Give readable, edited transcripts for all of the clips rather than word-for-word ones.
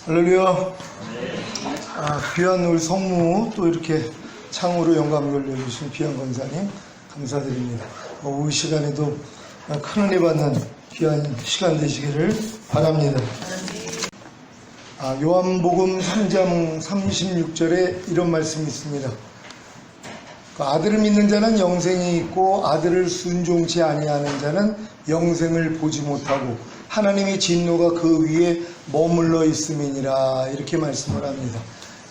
할렐루야. 귀한 우리 성무 또 이렇게 창으로 영감 돌려주신 귀한 권사님 감사드립니다. 오후 시간에도 큰 은혜 받는 귀한 시간 되시기를 바랍니다. 요한복음 3장 36절에 이런 말씀이 있습니다. 아들을 믿는 자는 영생이 있고 아들을 순종치 아니하는 자는 영생을 보지 못하고 하나님의 진노가 그 위에 머물러 있음이니라, 이렇게 말씀을 합니다.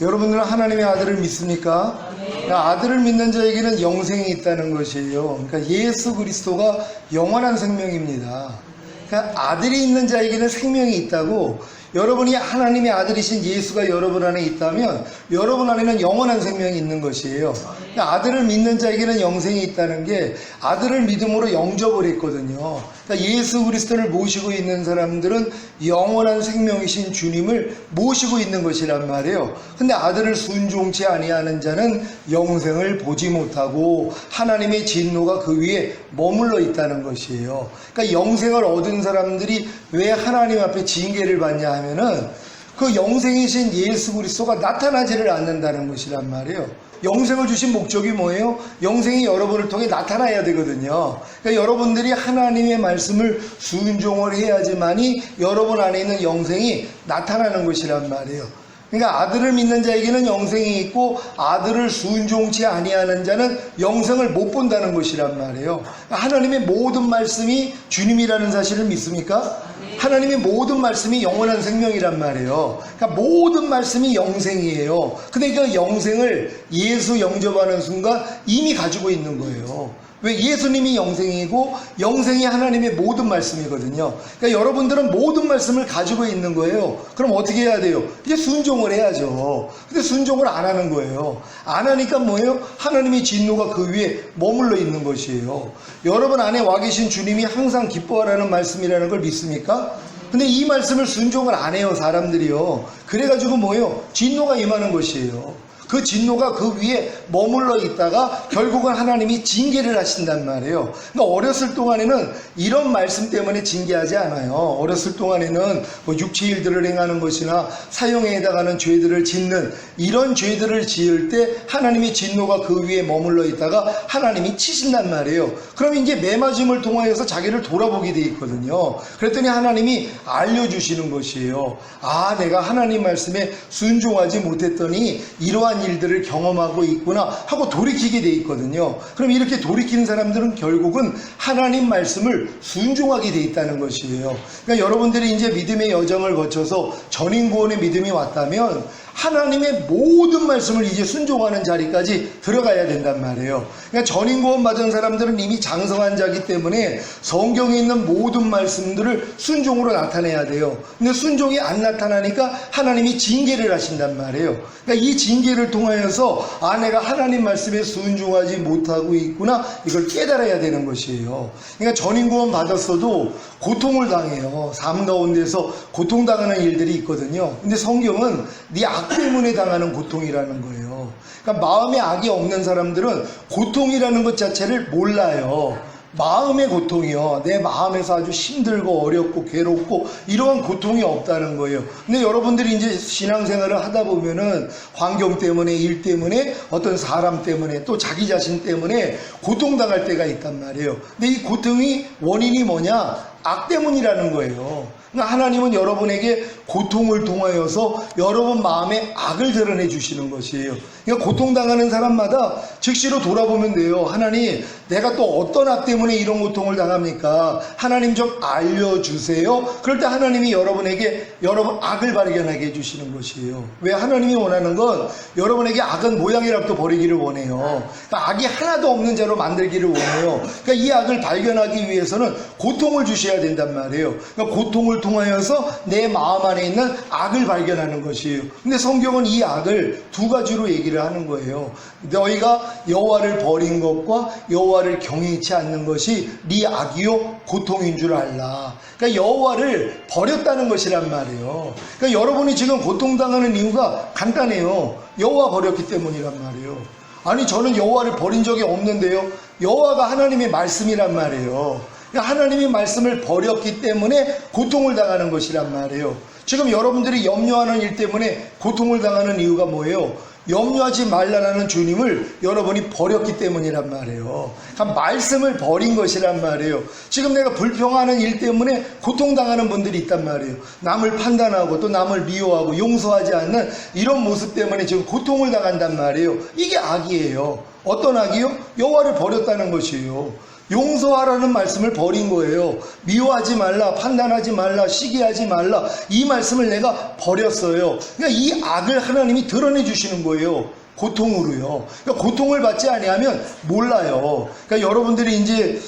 여러분들은 하나님의 아들을 믿습니까? 아들을 믿는 자에게는 영생이 있다는 것이에요. 그러니까 예수 그리스도가 영원한 생명입니다. 그러니까 아들이 있는 자에게는 생명이 있다고, 여러분이 하나님의 아들이신 예수가 여러분 안에 있다면 여러분 안에는 영원한 생명이 있는 것이에요. 그러니까 아들을 믿는 자에게는 영생이 있다는 게 아들을 믿음으로 영접을 했거든요. 그러니까 예수 그리스도를 모시고 있는 사람들은 영원한 생명이신 주님을 모시고 있는 것이란 말이에요. 근데 아들을 순종치 아니하는 자는 영생을 보지 못하고 하나님의 진노가 그 위에 머물러 있다는 것이에요. 그러니까 영생을 얻은 사람들이 왜 하나님 앞에 징계를 받냐 하면은 그 영생이신 예수 그리스도가 나타나지를 않는다는 것이란 말이에요. 영생을 주신 목적이 뭐예요? 영생이 여러분을 통해 나타나야 되거든요. 그러니까 여러분들이 하나님의 말씀을 순종을 해야지만이 여러분 안에 있는 영생이 나타나는 것이란 말이에요. 그러니까 아들을 믿는 자에게는 영생이 있고 아들을 순종치 아니하는 자는 영생을 못 본다는 것이란 말이에요. 하나님의 모든 말씀이 주님이라는 사실을 믿습니까? 하나님의 모든 말씀이 영원한 생명이란 말이에요. 그러니까 모든 말씀이 영생이에요. 근데 그 영생을 예수 영접하는 순간 이미 가지고 있는 거예요. 왜? 예수님이 영생이고 영생이 하나님의 모든 말씀이거든요. 그러니까 여러분들은 모든 말씀을 가지고 있는 거예요. 그럼 어떻게 해야 돼요? 이제 순종을 해야죠. 근데 순종을 안 하는 거예요. 안 하니까 뭐예요? 하나님의 진노가 그 위에 머물러 있는 것이에요. 여러분 안에 와 계신 주님이 항상 기뻐하라는 말씀이라는 걸 믿습니까? 근데 이 말씀을 순종을 안 해요, 사람들이요. 그래가지고 뭐예요? 진노가 임하는 것이에요. 그 진노가 그 위에 머물러 있다가 결국은 하나님이 징계를 하신단 말이에요. 그러니까 어렸을 동안에는 이런 말씀 때문에 징계하지 않아요. 어렸을 동안에는 뭐 육체 일들을 행하는 것이나 사형에 해당하는 죄들을 짓는 이런 죄들을 지을 때 하나님의 진노가 그 위에 머물러 있다가 하나님이 치신단 말이에요. 그럼 이제 매맞음을 통하여서 자기를 돌아보게 돼 있거든요. 그랬더니 하나님이 알려주시는 것이에요. 아, 내가 하나님 말씀에 순종하지 못했더니 이러한 일들을 경험하고 있구나 하고 돌이키게 돼 있거든요. 그럼 이렇게 돌이키는 사람들은 결국은 하나님 말씀을 순종하게 돼 있다는 것이에요. 그러니까 여러분들이 이제 믿음의 여정을 거쳐서 전인구원의 믿음이 왔다면 하나님의 모든 말씀을 이제 순종하는 자리까지 들어가야 된단 말이에요. 그러니까 전인구원 받은 사람들은 이미 장성한 자기 때문에 성경에 있는 모든 말씀들을 순종으로 나타내야 돼요. 근데 순종이 안 나타나니까 하나님이 징계를 하신단 말이에요. 그러니까 이 징계를 통하여서 내가 하나님 말씀에 순종하지 못하고 있구나, 이걸 깨달아야 되는 것이에요. 그러니까 전인구원 받았어도 고통을 당해요. 삶 가운데서 고통당하는 일들이 있거든요. 근데 성경은 네 악 때문에 당하는 고통이라는 거예요. 그러니까 마음에 악이 없는 사람들은 고통이라는 것 자체를 몰라요. 마음의 고통이요, 내 마음에서 아주 힘들고 어렵고 괴롭고 이러한 고통이 없다는 거예요. 근데 여러분들이 이제 신앙생활을 하다 보면은 환경 때문에, 일 때문에, 어떤 사람 때문에, 또 자기 자신 때문에 고통당할 때가 있단 말이에요. 근데 이 고통이 원인이 뭐냐? 악 때문이라는 거예요. 그러니까 하나님은 여러분에게 고통을 통하여서 여러분 마음에 악을 드러내 주시는 것이에요. 그러니까 고통당하는 사람마다 즉시로 돌아보면 돼요. 하나님, 내가 또 어떤 악 때문에 이런 고통을 당합니까? 하나님 좀 알려주세요. 그럴 때 하나님이 여러분에게 여러분 악을 발견하게 해주시는 것이에요. 왜? 하나님이 원하는 건 여러분에게 악은 모양이라도 버리기를 원해요. 그러니까 악이 하나도 없는 자로 만들기를 원해요. 그러니까 이 악을 발견하기 위해서는 고통을 주셔야 된단 말이에요. 그러니까 고통을 통하여서 내 마음 안에 있는 악을 발견하는 것이에요. 근데 성경은 이 악을 두 가지로 얘기를 하는 거예요. 너희가 여호와를 버린 것과 여호와를 경외치 않는 것이 네 악이요 고통인 줄 알라. 그러니까 여호와를 버렸다는 것이란 말이에요. 그러니까 여러분이 지금 고통당하는 이유가 간단해요. 여호와 버렸기 때문이란 말이에요. 아니, 저는 여호와를 버린 적이 없는데요. 여호와가 하나님의 말씀이란 말이에요. 하나님의 말씀을 버렸기 때문에 고통을 당하는 것이란 말이에요. 즉 지금 여러분들이 염려하는 일 때문에 고통을 당하는 이유가 뭐예요? 염려하지 말라는 주님을 여러분이 버렸기 때문이란 말이에요. 그러니까 말씀을 버린 것이란 말이에요. 지금 내가 불평하는 일 때문에 고통당하는 분들이 있단 말이에요. 남을 판단하고 또 남을 미워하고 용서하지 않는 이런 모습 때문에 지금 고통을 당한단 말이에요. 이게 악이에요. 어떤 악이요? 여호와를 버렸다는 것이에요. 용서하라는 말씀을 버린 거예요. 미워하지 말라, 판단하지 말라, 시기하지 말라, 이 말씀을 내가 버렸어요. 그러니까 이 악을 하나님이 드러내 주시는 거예요. 고통으로요. 그러니까 고통을 받지 아니하면 몰라요. 그러니까 여러분들이 이제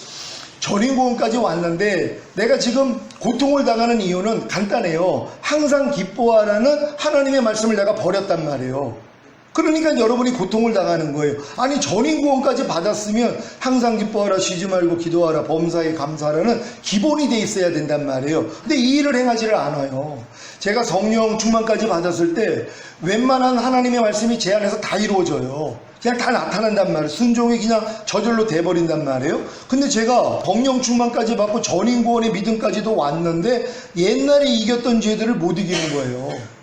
전인고원까지 왔는데 내가 지금 고통을 당하는 이유는 간단해요. 항상 기뻐하라는 하나님의 말씀을 내가 버렸단 말이에요. 그러니까 여러분이 고통을 당하는 거예요. 아니 전인구원까지 받았으면 항상 기뻐하라, 쉬지 말고 기도하라, 범사에 감사하라는 기본이 돼 있어야 된단 말이에요. 근데 이 일을 행하지를 않아요. 제가 성령 충만까지 받았을 때 웬만한 하나님의 말씀이 제 안에서 다 이루어져요. 그냥 다 나타난단 말이에요. 순종이 그냥 저절로 돼버린단 말이에요. 근데 제가 성령 충만까지 받고 전인구원의 믿음까지도 왔는데 옛날에 이겼던 죄들을 못 이기는 거예요.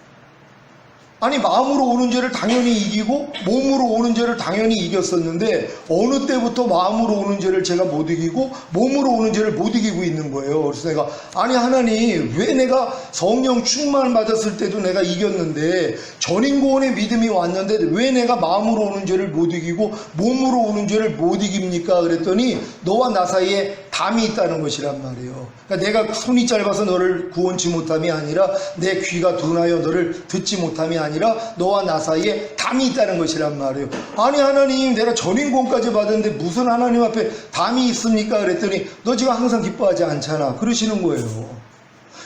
아니 마음으로 오는 죄를 당연히 이기고 몸으로 오는 죄를 당연히 이겼었는데 어느 때부터 마음으로 오는 죄를 제가 못 이기고 몸으로 오는 죄를 못 이기고 있는 거예요. 그래서 내가 아니 하나님 왜 내가 성령 충만 받았을 때도 내가 이겼는데 전인고원의 믿음이 왔는데 왜 내가 마음으로 오는 죄를 못 이기고 몸으로 오는 죄를 못 이깁니까? 그랬더니 너와 나 사이에 담이 있다는 것이란 말이에요. 그러니까 내가 손이 짧아서 너를 구원치 못함이 아니라 내 귀가 둔하여 너를 듣지 못함이 아니라 너와 나 사이에 담이 있다는 것이란 말이에요. 아니 하나님 내가 전인권까지 받았는데 무슨 하나님 앞에 담이 있습니까? 그랬더니 너 지금 항상 기뻐하지 않잖아. 그러시는 거예요.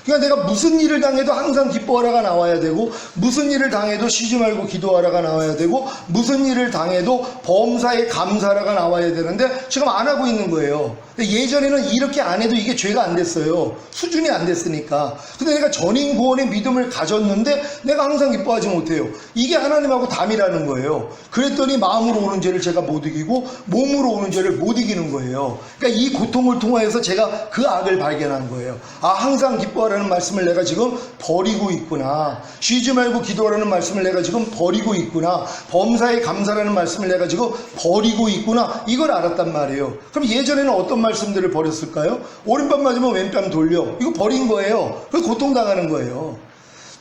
그러니까 내가 무슨 일을 당해도 항상 기뻐하라가 나와야 되고 무슨 일을 당해도 쉬지 말고 기도하라가 나와야 되고 무슨 일을 당해도 범사에 감사하라가 나와야 되는데 지금 안 하고 있는 거예요. 예전에는 이렇게 안 해도 이게 죄가 안 됐어요. 수준이 안 됐으니까. 근데 내가 전인구원의 믿음을 가졌는데 내가 항상 기뻐하지 못해요. 이게 하나님하고 담이라는 거예요. 그랬더니 마음으로 오는 죄를 제가 못 이기고 몸으로 오는 죄를 못 이기는 거예요. 그러니까 이 고통을 통하여서 제가 그 악을 발견한 거예요. 아 항상 기뻐하라는 말씀을 내가 지금 버리고 있구나. 쉬지 말고 기도하라는 말씀을 내가 지금 버리고 있구나. 범사에 감사라는 말씀을 내가 지금 버리고 있구나. 이걸 알았단 말이에요. 그럼 예전에는 어떤 말씀들을 버렸을까요? 오른밤 맞으면 왼밤 돌려. 이거 버린 거예요. 그래서 고통당하는 거예요.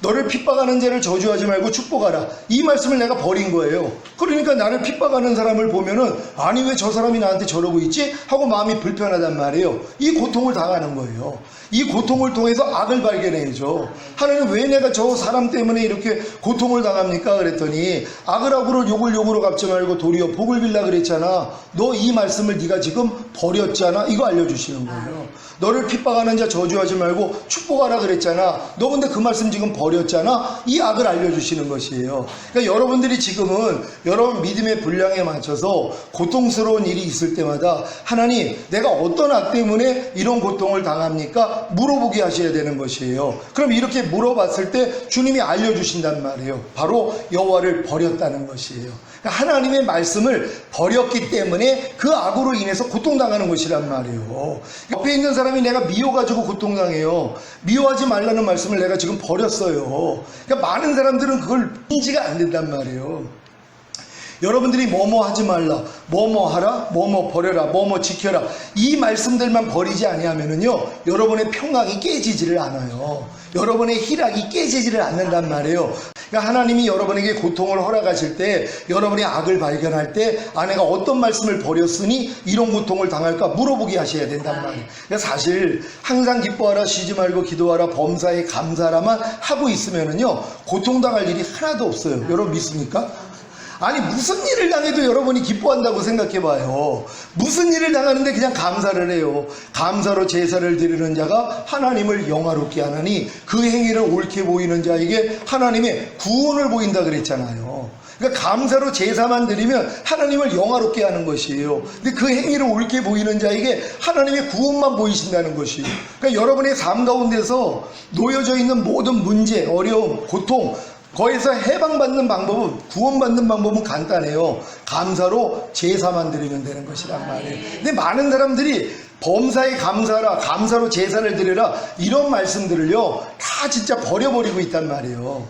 너를 핍박하는 자를 저주하지 말고 축복하라. 이 말씀을 내가 버린 거예요. 그러니까 나를 핍박하는 사람을 보면은 아니 왜 저 사람이 나한테 저러고 있지? 하고 마음이 불편하단 말이에요. 이 고통을 당하는 거예요. 이 고통을 통해서 악을 발견해야죠. 하나님 왜 내가 저 사람 때문에 이렇게 고통을 당합니까? 그랬더니 악을 악으로 욕을 욕으로 갚지 말고 도리어 복을 빌라 그랬잖아. 너 이 말씀을 네가 지금 버렸잖아. 이거 알려주시는 거예요. 너를 핍박하는 자 저주하지 말고 축복하라 그랬잖아. 너 근데 그 말씀 지금 버렸잖아. 이 악을 알려주시는 것이에요. 그러니까 여러분들이 지금은 여러분 믿음의 분량에 맞춰서 고통스러운 일이 있을 때마다 하나님 내가 어떤 악 때문에 이런 고통을 당합니까? 물어보게 하셔야 되는 것이에요. 그럼 이렇게 물어봤을 때 주님이 알려주신단 말이에요. 바로 여호와를 버렸다는 것이에요. 그러니까 하나님의 말씀을 버렸기 때문에 그 악으로 인해서 고통당하는 것이란 말이에요. 옆에 있는 사람이 내가 미워가지고 고통당해요. 미워하지 말라는 말씀을 내가 지금 버렸어요. 그러니까 많은 사람들은 그걸 인지가 안 된단 말이에요. 여러분들이 뭐뭐 하지 말라, 뭐뭐 하라, 뭐뭐 버려라, 뭐뭐 지켜라 이 말씀들만 버리지 아니하면은요 여러분의 평강이 깨지지를 않아요. 여러분의 희락이 깨지지를 않는단 말이에요. 그러니까 하나님이 여러분에게 고통을 허락하실 때 여러분의 악을 발견할 때 내가 어떤 말씀을 버렸으니 이런 고통을 당할까 물어보게 하셔야 된단 말이에요. 그러니까 사실 항상 기뻐하라, 쉬지 말고 기도하라, 범사에 감사하라만 하고 있으면은요 고통당할 일이 하나도 없어요. 여러분 믿습니까? 아니 무슨 일을 당해도 여러분이 기뻐한다고 생각해봐요. 무슨 일을 당하는데 그냥 감사를 해요. 감사로 제사를 드리는 자가 하나님을 영화롭게 하나니 그 행위를 옳게 보이는 자에게 하나님의 구원을 보인다 그랬잖아요. 그러니까 감사로 제사만 드리면 하나님을 영화롭게 하는 것이에요. 근데 그 행위를 옳게 보이는 자에게 하나님의 구원만 보이신다는 것이에요. 그러니까 여러분의 삶 가운데서 놓여져 있는 모든 문제, 어려움, 고통 거기서 해방받는 방법은 구원받는 방법은 간단해요. 감사로 제사만 드리면 되는 것이란 말이에요. 근데 많은 사람들이 범사에 감사하라, 감사로 제사를 드려라, 이런 말씀들을요 다 진짜 버려버리고 있단 말이에요.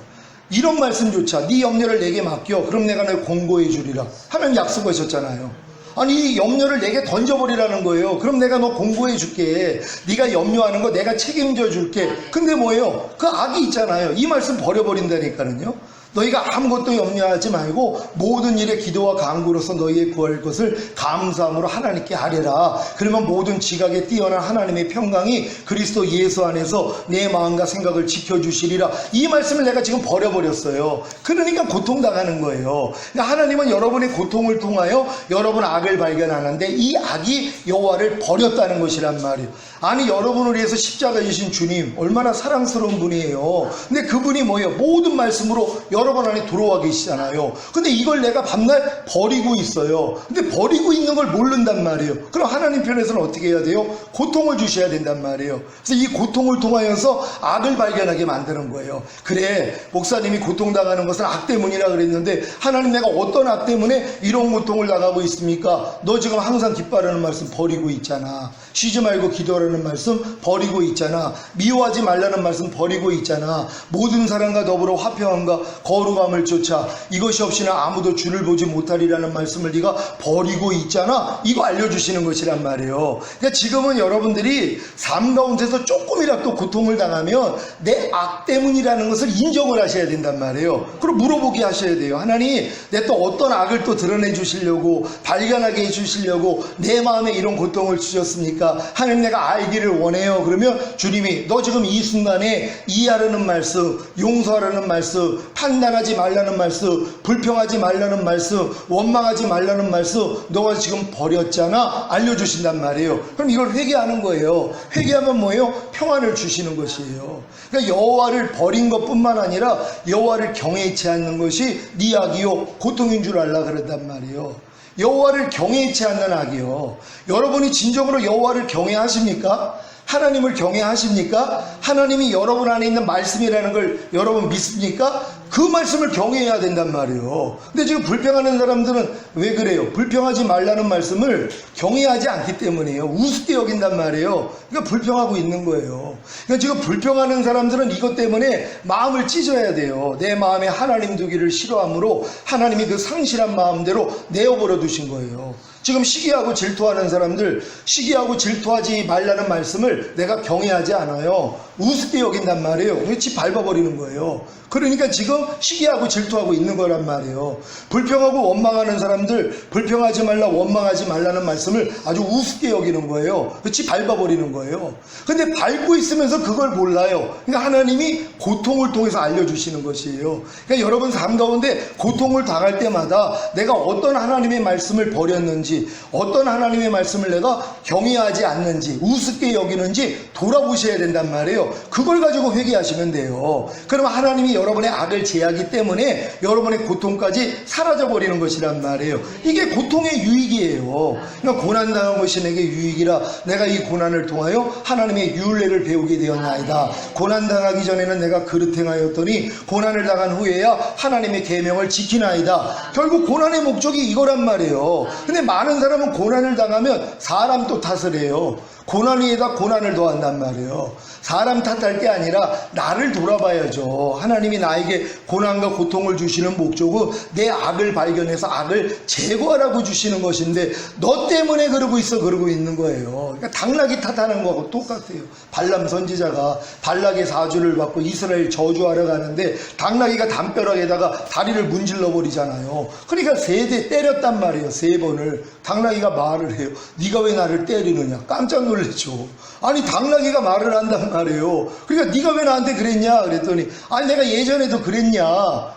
이런 말씀조차 네 염려를 내게 맡겨 그럼 내가 널 공고해 주리라 하나님 약속하셨잖아요. 아니 이 염려를 내게 던져버리라는 거예요. 그럼 내가 너 공고해 줄게. 네가 염려하는 거 내가 책임져 줄게. 근데 뭐예요? 그 악이 있잖아요. 이 말씀 버려버린다니까는요. 너희가 아무것도 염려하지 말고 모든 일에 기도와 간구로서 너희의 구할 것을 감사함으로 하나님께 아뢰라. 그러면 모든 지각에 뛰어난 하나님의 평강이 그리스도 예수 안에서 내 마음과 생각을 지켜주시리라. 이 말씀을 내가 지금 버려버렸어요. 그러니까 고통당하는 거예요. 그러니까 하나님은 여러분의 고통을 통하여 여러분 악을 발견하는데 이 악이 여호와를 버렸다는 것이란 말이에요. 아니 여러분을 위해서 십자가 지신 주님 얼마나 사랑스러운 분이에요. 근데 그분이 뭐예요? 모든 말씀으로 여러분 안에 들어와 계시잖아요. 근데 이걸 내가 밤낮 버리고 있어요. 근데 버리고 있는 걸 모른단 말이에요. 그럼 하나님 편에서는 어떻게 해야 돼요? 고통을 주셔야 된단 말이에요. 그래서 이 고통을 통하여서 악을 발견하게 만드는 거예요. 그래 목사님이 고통당하는 것은 악 때문이라 그랬는데 하나님 내가 어떤 악 때문에 이런 고통을 당하고 있습니까? 너 지금 항상 기뻐하라는 말씀 버리고 있잖아. 쉬지 말고 기도하라는 말씀 버리고 있잖아. 미워하지 말라는 말씀 버리고 있잖아. 모든 사람과 더불어 화평함과 거룩함을 쫓아 이것이 없이는 아무도 주를 보지 못하리라는 말씀을 네가 버리고 있잖아. 이거 알려주시는 것이란 말이에요. 그러니까 지금은 여러분들이 삶 가운데서 조금이라도 고통을 당하면 내 악 때문이라는 것을 인정을 하셔야 된단 말이에요. 그리고 물어보게 하셔야 돼요. 하나님 내 또 어떤 악을 또 드러내 주시려고 발견하게 해 주시려고 내 마음에 이런 고통을 주셨습니까? 하나님 내가 알기를 원해요. 그러면 주님이 너 지금 이 순간에 이해하라는 말씀, 용서하라는 말씀, 판단하지 말라는 말씀, 불평하지 말라는 말씀, 원망하지 말라는 말씀 너가 지금 버렸잖아. 알려주신단 말이에요. 그럼 이걸 회개하는 거예요. 회개하면 뭐예요? 평안을 주시는 것이에요. 그러니까 여호와를 버린 것뿐만 아니라 여호와를 경외치 않는 것이 네 악이요 고통인 줄 알라 그랬단 말이에요. 여호와를 경외치 않는 악이요. 여러분이 진정으로 여호와를 경외하십니까? 하나님을 경외하십니까? 하나님이 여러분 안에 있는 말씀이라는 걸 여러분 믿습니까? 그 말씀을 경외해야 된단 말이에요. 근데 지금 불평하는 사람들은 왜 그래요? 불평하지 말라는 말씀을 경외하지 않기 때문이에요. 우습게 여긴단 말이에요. 그러니까 불평하고 있는 거예요. 그러니까 지금 불평하는 사람들은 이것 때문에 마음을 찢어야 돼요. 내 마음에 하나님 두기를 싫어함으로 하나님이 그 상실한 마음대로 내어버려 두신 거예요. 지금 시기하고 질투하는 사람들, 시기하고 질투하지 말라는 말씀을 내가 경외하지 않아요. 우습게 여긴단 말이에요. 집 밟아버리는 거예요. 그러니까 지금 시기하고 질투하고 있는 거란 말이에요. 불평하고 원망하는 사람들, 불평하지 말라, 원망하지 말라는 말씀을 아주 우습게 여기는 거예요. 집 밟아버리는 거예요. 근데 밟고 있으면서 그걸 몰라요. 그러니까 하나님이 고통을 통해서 알려주시는 것이에요. 그러니까 여러분 삶 가운데 고통을 당할 때마다 내가 어떤 하나님의 말씀을 버렸는지, 어떤 하나님의 말씀을 내가 경외하지 않는지, 우습게 여기는지 돌아보셔야 된단 말이에요. 그걸 가지고 회개하시면 돼요. 그럼 하나님이 여러분의 악을 제하기 때문에 여러분의 고통까지 사라져버리는 것이란 말이에요. 이게 고통의 유익이에요. 그러니까 고난당한 것이 내게 유익이라 내가 이 고난을 통하여 하나님의 율례를 배우게 되었나이다. 고난당하기 전에는 내가 그릇 행하였더니 고난을 당한 후에야 하나님의 계명을 지키나이다. 결국 고난의 목적이 이거란 말이에요. 근데 많은 사람은 고난을 당하면 사람 또 탓을 해요. 고난 위에다 고난을 더한단 말이에요. 사람 탓할 게 아니라 나를 돌아봐야죠. 하나님이 나에게 고난과 고통을 주시는 목적은 내 악을 발견해서 악을 제거하라고 주시는 것인데 너 때문에 그러고 있어 그러고 있는 거예요. 그러니까 당나귀 탓하는 거하고 똑같아요. 발람 선지자가 발락의 사주를 받고 이스라엘 저주하러 가는데 당나귀가 담벼락에다가 다리를 문질러 버리잖아요. 그러니까 3대 때렸단 말이에요. 3번을. 당나귀가 말을 해요. 네가 왜 나를 때리느냐. 깜짝 놀랐죠. 아니 당나귀가 말을 한단 말이에요. 그러니까 네가 왜 나한테 그랬냐 그랬더니 아니 내가 예전에도 그랬냐.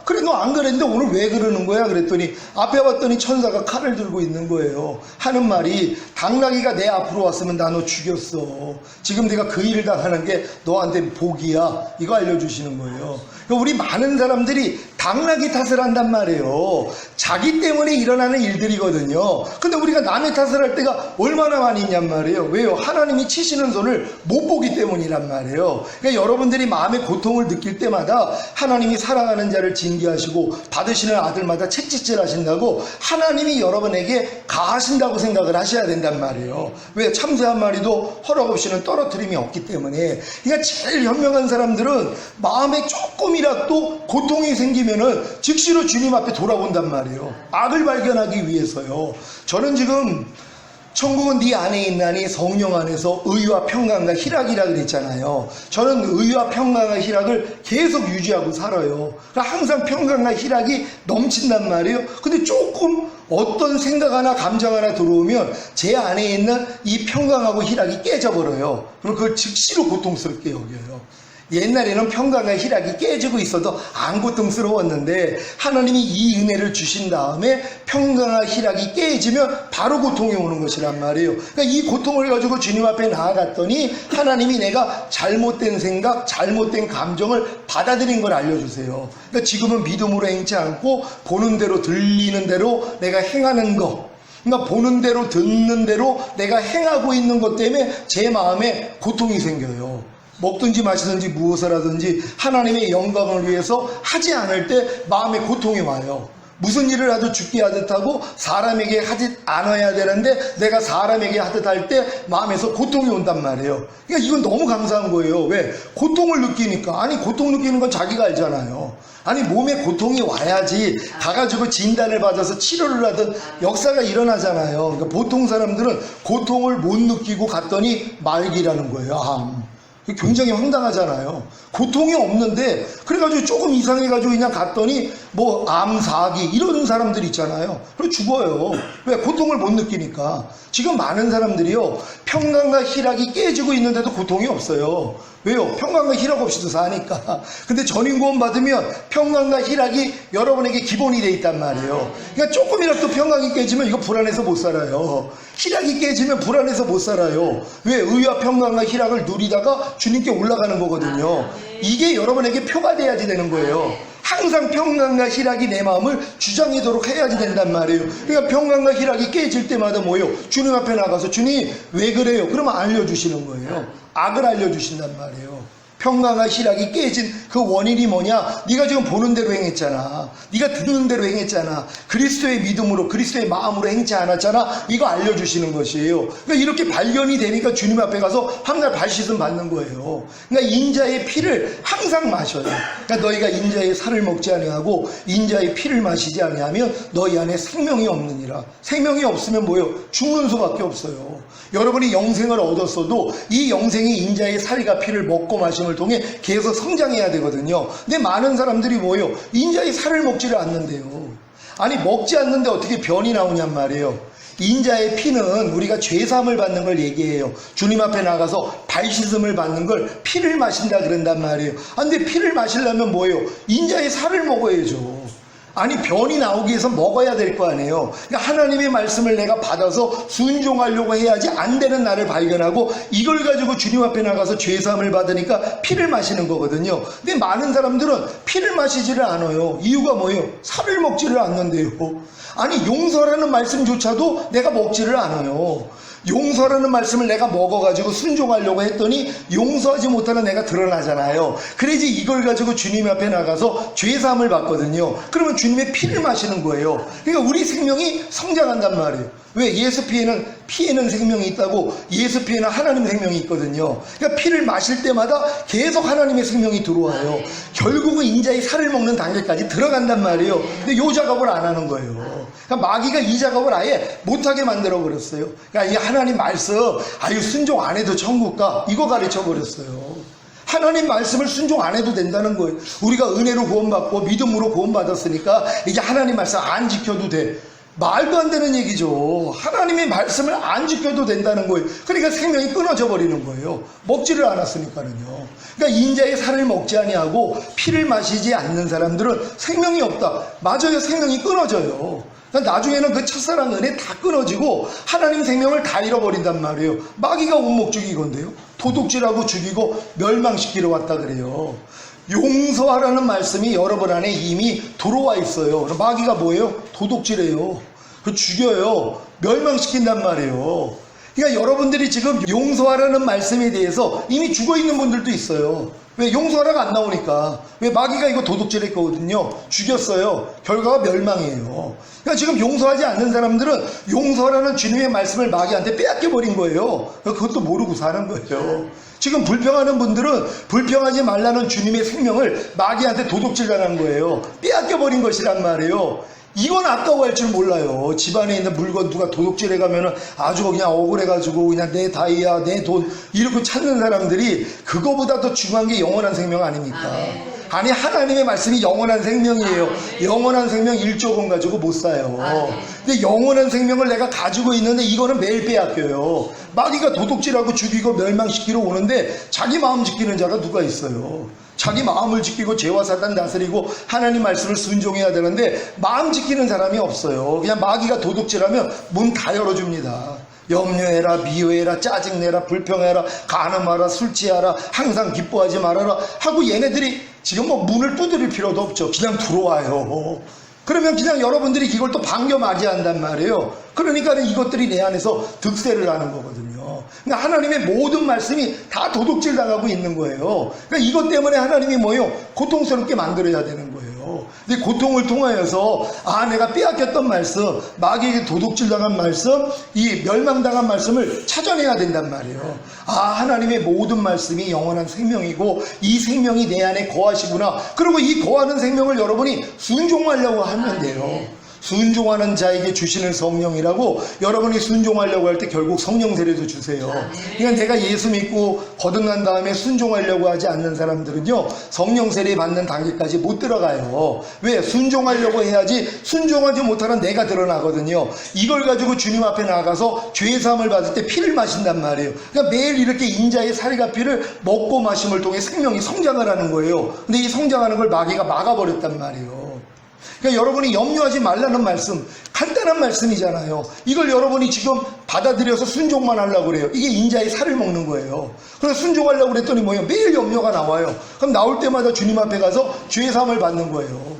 그래 너 안 그랬는데 오늘 왜 그러는 거야 그랬더니 앞에 봤더니 천사가 칼을 들고 있는 거예요. 하는 말이 당나귀가 내 앞으로 왔으면 나 너 죽였어. 지금 내가 그 일을 당하는 게 너한테 복이야. 이거 알려주시는 거예요. 그러니까 우리 많은 사람들이 당나귀 탓을 한단 말이에요. 자기 때문에 일어나는 일들이거든요. 근데 우리가 남의 탓을 할 때가 얼마나 많이 있냔 말이에요. 왜요? 하나님이 치시는 손을 못 보기 때문이란 말이에요. 그러니까 여러분들이 마음의 고통을 느낄 때마다 하나님이 사랑하는 자를 징계하시고 받으시는 아들마다 채찍질 하신다고 하나님이 여러분에게 가하신다고 생각을 하셔야 된단 말이에요. 왜? 참새 한 마리도 허락 없이는 떨어뜨림이 없기 때문에. 그러니까 제일 현명한 사람들은 마음에 조금이라도 고통이 생기면은 즉시로 주님 앞에 돌아본단 말이에요. 악을 발견하기 위해서요. 저는 지금 천국은 네 안에 있나니 성령 안에서 의와 평강과 희락이라 그랬잖아요. 저는 의와 평강과 희락을 계속 유지하고 살아요. 그러니까 항상 평강과 희락이 넘친단 말이에요. 근데 조금 어떤 생각 하나 감정 하나 들어오면 제 안에 있는 이 평강하고 희락이 깨져버려요. 그럼 그걸 즉시로 고통스럽게 여겨요. 옛날에는 평강과 희락이 깨지고 있어도 안 고통스러웠는데 하나님이 이 은혜를 주신 다음에 평강과 희락이 깨지면 바로 고통이 오는 것이란 말이에요. 그러니까 이 고통을 가지고 주님 앞에 나아갔더니 하나님이 내가 잘못된 생각, 잘못된 감정을 받아들인 걸 알려주세요. 그러니까 지금은 믿음으로 행치 않고 보는 대로 들리는 대로 내가 행하는 거, 그러니까 보는 대로 듣는 대로 내가 행하고 있는 것 때문에 제 마음에 고통이 생겨요. 먹든지 마시든지 무엇을 하든지 하나님의 영광을 위해서 하지 않을 때 마음에 고통이 와요. 무슨 일을 하도 죽게 하듯 하고 사람에게 하지 않아야 되는데 내가 사람에게 하듯 할 때 마음에서 고통이 온단 말이에요. 그러니까 이건 너무 감사한 거예요. 왜? 고통을 느끼니까. 아니 고통 느끼는 건 자기가 알잖아요. 아니 몸에 고통이 와야지 가가지고 진단을 받아서 치료를 하든 역사가 일어나잖아요. 그러니까 보통 사람들은 고통을 못 느끼고 갔더니 말기라는 거예요. 굉장히 황당하잖아요. 고통이 없는데 그래가지고 조금 이상해가지고 그냥 갔더니 뭐 암, 사기 이런 사람들 있잖아요. 그래 죽어요. 왜? 고통을 못 느끼니까. 지금 많은 사람들이요 평강과 희락이 깨지고 있는데도 고통이 없어요. 왜요? 평강과 희락 없이도 사니까. 근데 전인구원 받으면 평강과 희락이 여러분에게 기본이 돼 있단 말이에요. 그러니까 조금이라도 평강이 깨지면 이거 불안해서 못 살아요. 희락이 깨지면 불안해서 못 살아요. 왜? 의와 평강과 희락을 누리다가 주님께 올라가는 거거든요. 이게 여러분에게 표가 돼야지 되는 거예요. 항상 평강과 희락이 내 마음을 주장하도록 해야지 된단 말이에요. 그러니까 평강과 희락이 깨질 때마다 뭐예요? 주님 앞에 나가서 주님 왜 그래요? 그러면 알려주시는 거예요. 악을 알려주신단 말이에요. 평강과 희락이 깨진 그 원인이 뭐냐? 네가 지금 보는 대로 행했잖아. 네가 듣는 대로 행했잖아. 그리스도의 믿음으로 그리스도의 마음으로 행치 않았잖아. 이거 알려주시는 것이에요. 그러니까 이렇게 발견이 되니까 주님 앞에 가서 항상 발씻음 받는 거예요. 그러니까 인자의 피를 항상 마셔요. 그러니까 너희가 인자의 살을 먹지 아니하고 인자의 피를 마시지 아니하면 너희 안에 생명이 없느니라. 생명이 없으면 뭐예요? 죽는 수밖에 없어요. 여러분이 영생을 얻었어도 이 영생이 인자의 살과 피를 먹고 마시는 통해 계속 성장해야 되거든요. 근데 많은 사람들이 뭐예요? 인자의 살을 먹지를 않는데요. 아니 먹지 않는데 어떻게 변이 나오냔 말이에요. 인자의 피는 우리가 죄사함을 받는 걸 얘기해요. 주님 앞에 나가서 발씻음을 받는 걸 피를 마신다 그런단 말이에요. 근데 피를 마시려면 뭐예요? 인자의 살을 먹어야죠. 아니 변이 나오기 위해서 먹어야 될 거 아니에요. 그러니까 하나님의 말씀을 내가 받아서 순종하려고 해야지 안 되는 나를 발견하고 이걸 가지고 주님 앞에 나가서 죄사함을 받으니까 피를 마시는 거거든요. 근데 많은 사람들은 피를 마시지를 않아요. 이유가 뭐예요? 살을 먹지를 않는데요. 아니 용서라는 말씀조차도 내가 먹지를 않아요. 용서라는 말씀을 내가 먹어가지고 순종하려고 했더니 용서하지 못하는 내가 드러나잖아요. 그래야지 이걸 가지고 주님 앞에 나가서 죄사함을 받거든요. 그러면 주님의 피를 마시는 거예요. 그러니까 우리 생명이 성장한단 말이에요. 왜? 예수 피에는 생명이 있다고. 예수 피에는 하나님 생명이 있거든요. 그러니까 피를 마실 때마다 계속 하나님의 생명이 들어와요. 결국은 인자의 살을 먹는 단계까지 들어간단 말이에요. 근데 이 작업을 안 하는 거예요. 그러니까 마귀가 이 작업을 아예 못하게 만들어 버렸어요. 그러니까 이 하나님 말씀 아유 순종 안 해도 천국 가 이거 가르쳐 버렸어요. 하나님 말씀을 순종 안 해도 된다는 거예요. 우리가 은혜로 구원받고 믿음으로 구원받았으니까 이제 하나님 말씀 안 지켜도 돼. 말도 안 되는 얘기죠. 하나님의 말씀을 안 지켜도 된다는 거예요. 그러니까 생명이 끊어져 버리는 거예요. 먹지를 않았으니까는요. 그러니까 인자의 살을 먹지 아니하고 피를 마시지 않는 사람들은 생명이 없다. 맞아요. 생명이 끊어져요. 그러니까 나중에는 그 첫사랑 은혜 다 끊어지고 하나님 생명을 다 잃어버린단 말이에요. 마귀가 원목 죽이건데요. 도둑질하고 죽이고 멸망시키러 왔다 그래요. 용서하라는 말씀이 여러분 안에 이미 들어와 있어요. 마귀가 뭐예요? 도둑질해요. 죽여요. 멸망시킨단 말이에요. 그러니까 여러분들이 지금 용서하라는 말씀에 대해서 이미 죽어있는 분들도 있어요. 왜? 용서하라가 안 나오니까. 왜? 마귀가 이거 도둑질했거든요. 죽였어요. 결과가 멸망이에요. 그러니까 지금 용서하지 않는 사람들은 용서하라는 주님의 말씀을 마귀한테 빼앗겨버린 거예요. 그것도 모르고 사는 거예요. 지금 불평하는 분들은 불평하지 말라는 주님의 생명을 마귀한테 도둑질당한 거예요. 빼앗겨버린 것이란 말이에요. 이건 아까워할 줄 몰라요. 집안에 있는 물건 누가 도둑질해 가면은 아주 그냥 억울해가지고 그냥 내 다이아, 내 돈 이렇게 찾는 사람들이 그거보다 더 중요한 게 영원한 생명 아닙니까? 아니, 하나님의 말씀이 영원한 생명이에요. 영원한 생명 1조 원 가지고 못 사요. 근데 영원한 생명을 내가 가지고 있는데 이거는 매일 빼앗겨요. 마귀가 도둑질하고 죽이고 멸망시키러 오는데 자기 마음 지키는 자가 누가 있어요? 자기 마음을 지키고 죄와 사단 다스리고 하나님 말씀을 순종해야 되는데 마음 지키는 사람이 없어요. 그냥 마귀가 도둑질하면 문 다 열어줍니다. 염려해라, 미워해라, 짜증내라, 불평해라, 간음하라, 술 취하라, 항상 기뻐하지 말아라 하고 얘네들이 지금 뭐 문을 두드릴 필요도 없죠. 그냥 들어와요. 그러면 그냥 여러분들이 이걸 또 반겨 맞이한단 말이에요. 그러니까 이것들이 내 안에서 득세를 하는 거거든요. 그러니까 하나님의 모든 말씀이 다 도둑질 당하고 있는 거예요. 그러니까 이것 때문에 하나님이 뭐예요? 고통스럽게 만들어야 되는 거예요. 근데 고통을 통하여서 내가 빼앗겼던 말씀, 마귀에게 도둑질 당한 말씀, 이 멸망당한 말씀을 찾아내야 된단 말이에요. 하나님의 모든 말씀이 영원한 생명이고 이 생명이 내 안에 거하시구나. 그리고 이 거하는 생명을 여러분이 순종하려고 하면 돼요. 순종하는 자에게 주시는 성령이라고. 여러분이 순종하려고 할 때 결국 성령 세례도 주세요. 그러니까 내가 예수 믿고 거듭난 다음에 순종하려고 하지 않는 사람들은요, 성령 세례 받는 단계까지 못 들어가요. 왜? 순종하려고 해야지 순종하지 못하는 내가 드러나거든요. 이걸 가지고 주님 앞에 나가서 죄 사함을 받을 때 피를 마신단 말이에요. 그러니까 매일 이렇게 인자의 살과 피를 먹고 마심을 통해 생명이 성장을 하는 거예요. 근데 이 성장하는 걸 마귀가 막아버렸단 말이에요. 그러니까 여러분이 염려하지 말라는 말씀, 간단한 말씀이잖아요. 이걸 여러분이 지금 받아들여서 순종만 하려고 그래요. 이게 인자의 살을 먹는 거예요. 그래서 순종하려고 그랬더니 뭐예요? 매일 염려가 나와요. 그럼 나올 때마다 주님 앞에 가서 죄 사함을 받는 거예요.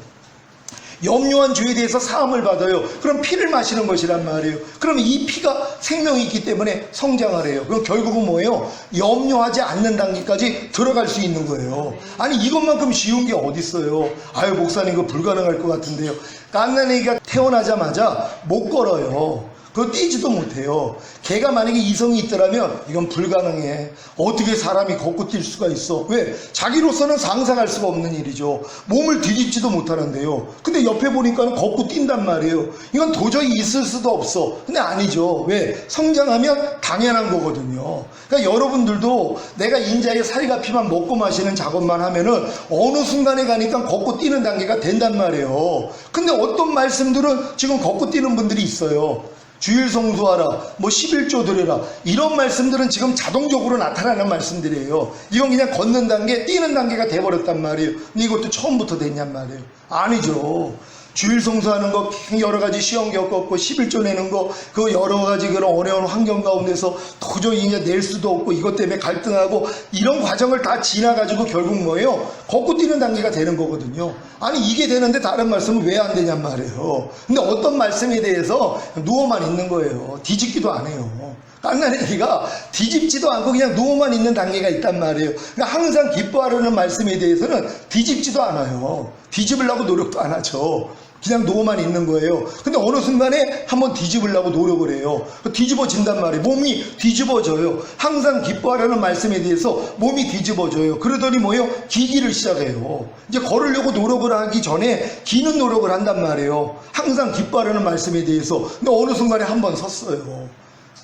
염려한 죄에 대해서 사함을 받아요. 그럼 피를 마시는 것이란 말이에요. 그러면 이 피가 생명이 있기 때문에 성장을 해요. 그럼 결국은 뭐예요? 염려하지 않는 단계까지 들어갈 수 있는 거예요. 아니, 이것만큼 쉬운 게 어디 있어요? 목사님 그거 불가능할 것 같은데요. 갓난아기가 태어나자마자 못 걸어요. 그거 뛰지도 못해요. 걔가 만약에 이성이 있더라면 이건 불가능해. 어떻게 사람이 걷고 뛸 수가 있어? 왜? 자기로서는 상상할 수가 없는 일이죠. 몸을 뒤집지도 못하는데요. 근데 옆에 보니까는 걷고 뛴단 말이에요. 이건 도저히 있을 수도 없어. 근데 아니죠. 왜? 성장하면 당연한 거거든요. 그러니까 여러분들도 내가 인자의 살과 피만 먹고 마시는 작업만 하면은 어느 순간에 가니까 걷고 뛰는 단계가 된단 말이에요. 근데 어떤 말씀들은 지금 걷고 뛰는 분들이 있어요. 주일 성수하라, 11조 드려라, 이런 말씀들은 지금 자동적으로 나타나는 말씀들이에요. 이건 그냥 걷는 단계, 뛰는 단계가 돼버렸단 말이에요. 근데 이것도 처음부터 됐냔 말이에요. 아니죠. 주일 성수하는 거 여러 가지 시험 겪었고 11조 내는 거 그 여러 가지 그런 어려운 환경 가운데서 도저히 이제 낼 수도 없고 이것 때문에 갈등하고 이런 과정을 다 지나가지고 결국 뭐예요? 걷고 뛰는 단계가 되는 거거든요. 아니, 이게 되는데 다른 말씀은 왜 안 되냔 말이에요. 근데 어떤 말씀에 대해서 누워만 있는 거예요. 뒤집기도 안 해요. 갓난아기가 뒤집지도 않고 그냥 누워만 있는 단계가 있단 말이에요. 그러니까 항상 기뻐하려는 말씀에 대해서는 뒤집지도 않아요. 뒤집으려고 노력도 안 하죠. 그냥 누워만 있는 거예요. 근데 어느 순간에 한번 뒤집으려고 노력을 해요. 뒤집어진단 말이에요. 몸이 뒤집어져요. 항상 기뻐하려는 말씀에 대해서 몸이 뒤집어져요. 그러더니 뭐예요? 기기를 시작해요. 이제 걸으려고 노력을 하기 전에 기는 노력을 한단 말이에요. 항상 기뻐하려는 말씀에 대해서. 근데 어느 순간에 한번 섰어요.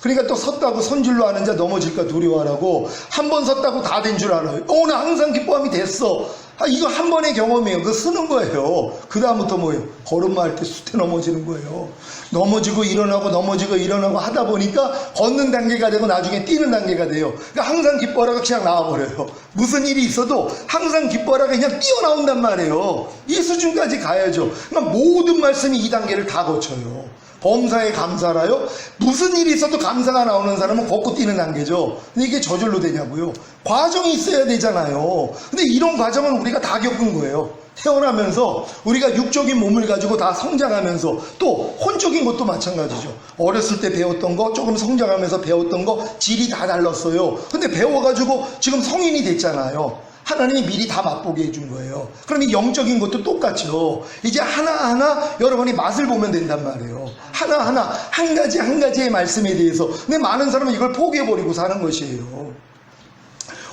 그러니까 또 섰다고 선줄로 하는 자 넘어질까 두려워하라고, 한 번 섰다고 다 된 줄 알아요. 나 항상 기뻐함이 됐어. 이거 한 번의 경험이에요. 그거 쓰는 거예요. 그 다음부터 뭐예요? 걸음마 할 때 숫에 넘어지는 거예요. 넘어지고 일어나고 넘어지고 일어나고 하다 보니까 걷는 단계가 되고 나중에 뛰는 단계가 돼요. 그러니까 항상 기뻐하라가 그냥 나와버려요. 무슨 일이 있어도 항상 기뻐하라가 그냥 뛰어나온단 말이에요. 이 수준까지 가야죠. 그러니까 모든 말씀이 이 단계를 다 거쳐요. 범사에 감사라요? 무슨 일이 있어도 감사가 나오는 사람은 걷고 뛰는 단계죠. 근데 이게 저절로 되냐고요? 과정이 있어야 되잖아요. 근데 이런 과정은 우리가 다 겪은 거예요. 태어나면서 우리가 육적인 몸을 가지고 다 성장하면서 또 혼적인 것도 마찬가지죠. 어렸을 때 배웠던 거, 조금 성장하면서 배웠던 거 질이 다 달랐어요. 근데 배워가지고 지금 성인이 됐잖아요. 하나님이 미리 다 맛보게 해준 거예요. 그럼 이 영적인 것도 똑같죠. 이제 하나하나 여러분이 맛을 보면 된단 말이에요. 하나하나 한 가지 한 가지의 말씀에 대해서. 근데 많은 사람은 이걸 포기해버리고 사는 것이에요.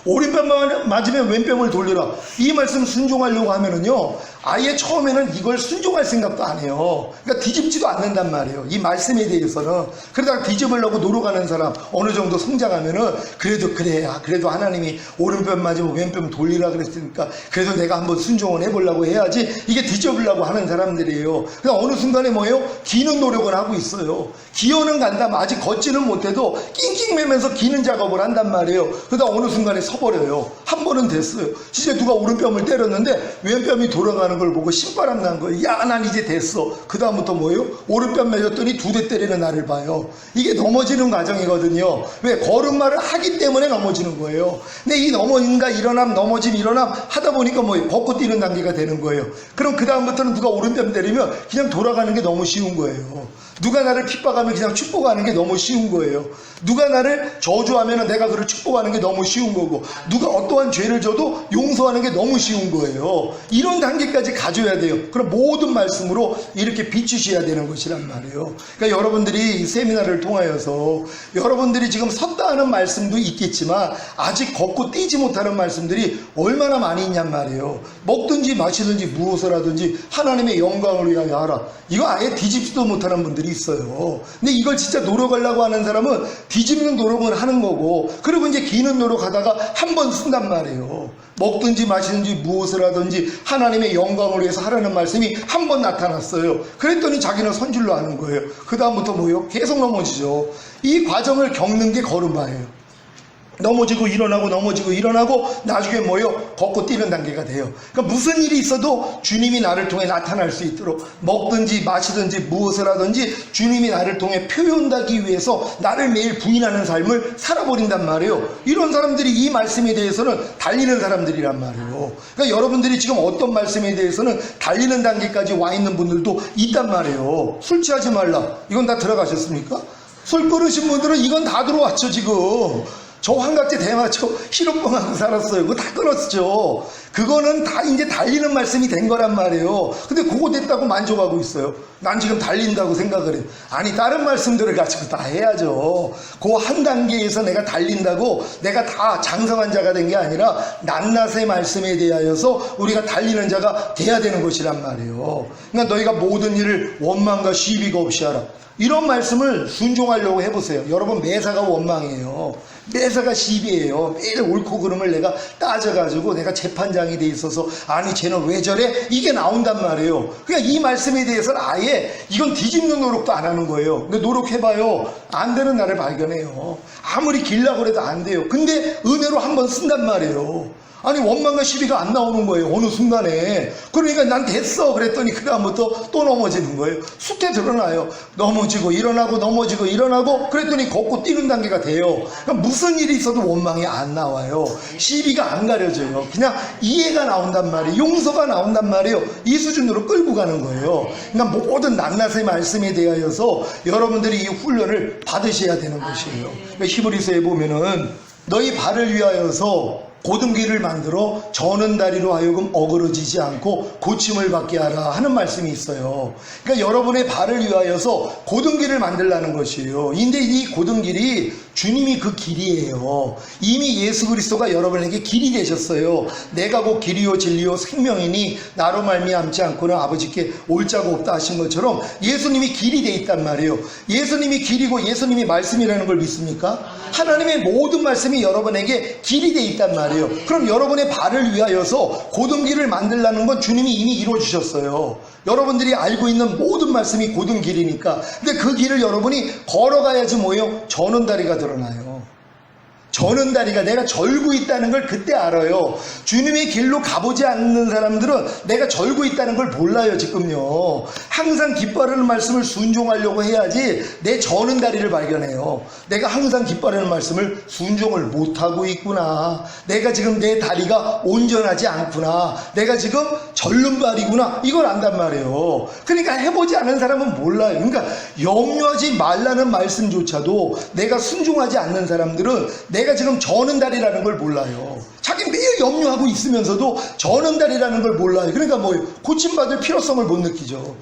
오른편 맞으면 왼편을 돌려라. 이 말씀 순종하려고 하면은요, 아예 처음에는 이걸 순종할 생각도 안 해요. 그러니까 뒤집지도 않는단 말이에요. 이 말씀에 대해서는. 그러다가 뒤집으려고 노력하는 사람, 어느 정도 성장하면은, 그래도 그래, 그래도 하나님이 오른편 맞으면 왼편 돌리라 그랬으니까, 그래도 내가 한번 순종을 해보려고 해야지, 이게 뒤집으려고 하는 사람들이에요. 그냥 어느 순간에 뭐예요? 기는 노력을 하고 있어요. 기어는 간다, 아직 걷지는 못해도 낑낑매면서 기는 작업을 한단 말이에요. 그러다 어느 순간에 서버려요. 한 번은 됐어요. 진짜 누가 오른뺨을 때렸는데 왼뺨이 돌아가는 걸 보고 신바람 난 거예요. 야, 난 이제 됐어. 그 다음부터 뭐예요? 오른뺨 맞았더니 2대 때리는 나를 봐요. 이게 넘어지는 과정이거든요. 왜? 걸음마를 하기 때문에 넘어지는 거예요. 근데 이 넘어진가 일어남 넘어짐 일어남 하다 보니까 뭐예요? 걷고 뛰는 단계가 되는 거예요. 그럼 그 다음부터는 누가 오른뺨 때리면 그냥 돌아가는 게 너무 쉬운 거예요. 누가 나를 핍박하면 그냥 축복하는 게 너무 쉬운 거예요. 누가 나를 저주하면 내가 그를 축복하는 게 너무 쉬운 거고, 누가 어떠한 죄를 져도 용서하는 게 너무 쉬운 거예요. 이런 단계까지 가져야 돼요. 그럼 모든 말씀으로 이렇게 비추셔야 되는 것이란 말이에요. 그러니까 여러분들이 이 세미나를 통하여서 여러분들이 지금 섰다 하는 말씀도 있겠지만 아직 걷고 뛰지 못하는 말씀들이 얼마나 많이 있냔 말이에요. 먹든지 마시든지 무엇을 하든지 하나님의 영광을 위하여 하라. 이거 아예 뒤집지도 못하는 분들이 있어요. 근데 이걸 진짜 노력하려고 하는 사람은 뒤집는 노력을 하는 거고, 그리고 이제 기는 노력하다가 한 번 쓴단 말이에요. 먹든지 마시든지 무엇을 하든지 하나님의 영광을 위해서 하라는 말씀이 한 번 나타났어요. 그랬더니 자기는 선줄로 하는 거예요. 그 다음부터 뭐예요? 계속 넘어지죠. 이 과정을 겪는 게 걸음마예요. 넘어지고 일어나고 넘어지고 일어나고 나중에 뭐예요? 걷고 뛰는 단계가 돼요. 그러니까 무슨 일이 있어도 주님이 나를 통해 나타날 수 있도록, 먹든지 마시든지 무엇을 하든지 주님이 나를 통해 표현하기 위해서 나를 매일 부인하는 삶을 살아버린단 말이에요. 이런 사람들이 이 말씀에 대해서는 달리는 사람들이란 말이에요. 그러니까 여러분들이 지금 어떤 말씀에 대해서는 달리는 단계까지 와 있는 분들도 있단 말이에요. 술 취하지 말라, 이건 다 들어가셨습니까? 술 끊으신 분들은 이건 다 들어왔죠. 지금 저 한갑제 대마초 희롱병하고 살았어요. 그거 다 끊었죠. 그거는 다 이제 달리는 말씀이 된 거란 말이에요. 근데 그거 됐다고 만족하고 있어요. 난 지금 달린다고 생각을 해요. 아니, 다른 말씀들을 가지고 다 해야죠. 그 한 단계에서 내가 달린다고 내가 다 장성한 자가 된 게 아니라 낱낱의 말씀에 대하여서 우리가 달리는 자가 돼야 되는 것이란 말이에요. 그러니까 너희가 모든 일을 원망과 시비가 없이 하라. 이런 말씀을 순종하려고 해보세요. 여러분, 매사가 원망이에요. 매사가 시비예요. 매일 옳고 그름을 내가 따져가지고 내가 재판장이 돼 있어서, 아니 쟤는 왜 저래? 이게 나온단 말이에요. 그러니까 이 말씀에 대해서는 아예 이건 뒤집는 노력도 안 하는 거예요. 근데 노력해봐요. 안 되는 나를 발견해요. 아무리 길라고 해도 안 돼요. 근데 은혜로 한번 쓴단 말이에요. 아니, 원망과 시비가 안 나오는 거예요. 어느 순간에. 그러니까 난 됐어 그랬더니 그 다음부터 또 넘어지는 거예요. 숫에 드러나요. 넘어지고 일어나고 넘어지고 일어나고 그랬더니 걷고 뛰는 단계가 돼요. 그러니까 무슨 일이 있어도 원망이 안 나와요. 시비가 안 가려져요. 그냥 이해가 나온단 말이에요. 용서가 나온단 말이에요. 이 수준으로 끌고 가는 거예요. 그러니까 모든 낱낱의 말씀에 대하여서 여러분들이 이 훈련을 받으셔야 되는 것이에요. 그러니까 히브리서에 보면은 너희 발을 위하여서 고등기를 만들어 저는 다리로 하여금 어그러지지 않고 고침을 받게 하라 하는 말씀이 있어요. 그러니까 여러분의 발을 위하여서 고등기를 만들라는 것이에요. 근데 이 고등길이 주님이 그 길이에요. 이미 예수 그리스도가 여러분에게 길이 되셨어요. 내가 곧 길이요 진리요 생명이니 나로 말미암지 않고는 아버지께 올 자가 없다 하신 것처럼 예수님이 길이 돼 있단 말이에요. 예수님이 길이고 예수님이 말씀이라는 걸 믿습니까? 하나님의 모든 말씀이 여러분에게 길이 돼 있단 말이에요. 그럼 여러분의 발을 위하여서 고등길을 만들라는 건 주님이 이미 이루어주셨어요. 여러분들이 알고 있는 모든 말씀이 고등길이니까. 근데 그 길을 여러분이 걸어가야지 뭐예요? 저는 다리가 드러나요. 저는 다리가 내가 절고 있다는 걸 그때 알아요. 주님의 길로 가보지 않는 사람들은 내가 절고 있다는 걸 몰라요. 지금요. 항상 기뻐하라는 말씀을 순종하려고 해야지 내 저는 다리를 발견해요. 내가 항상 기뻐하라는 말씀을 순종을 못하고 있구나. 내가 지금 내 다리가 온전하지 않구나. 내가 지금 절름발이구나. 이걸 안단 말이에요. 그러니까 해보지 않은 사람은 몰라요. 그러니까 염려하지 말라는 말씀조차도 내가 순종하지 않는 사람들은 내가 지금 저는 다리라는 걸 몰라요. 자기 매일 염려하고 있으면서도 저는 다리라는 걸 몰라요. 그러니까 고침받을 필요성을 못 느끼죠.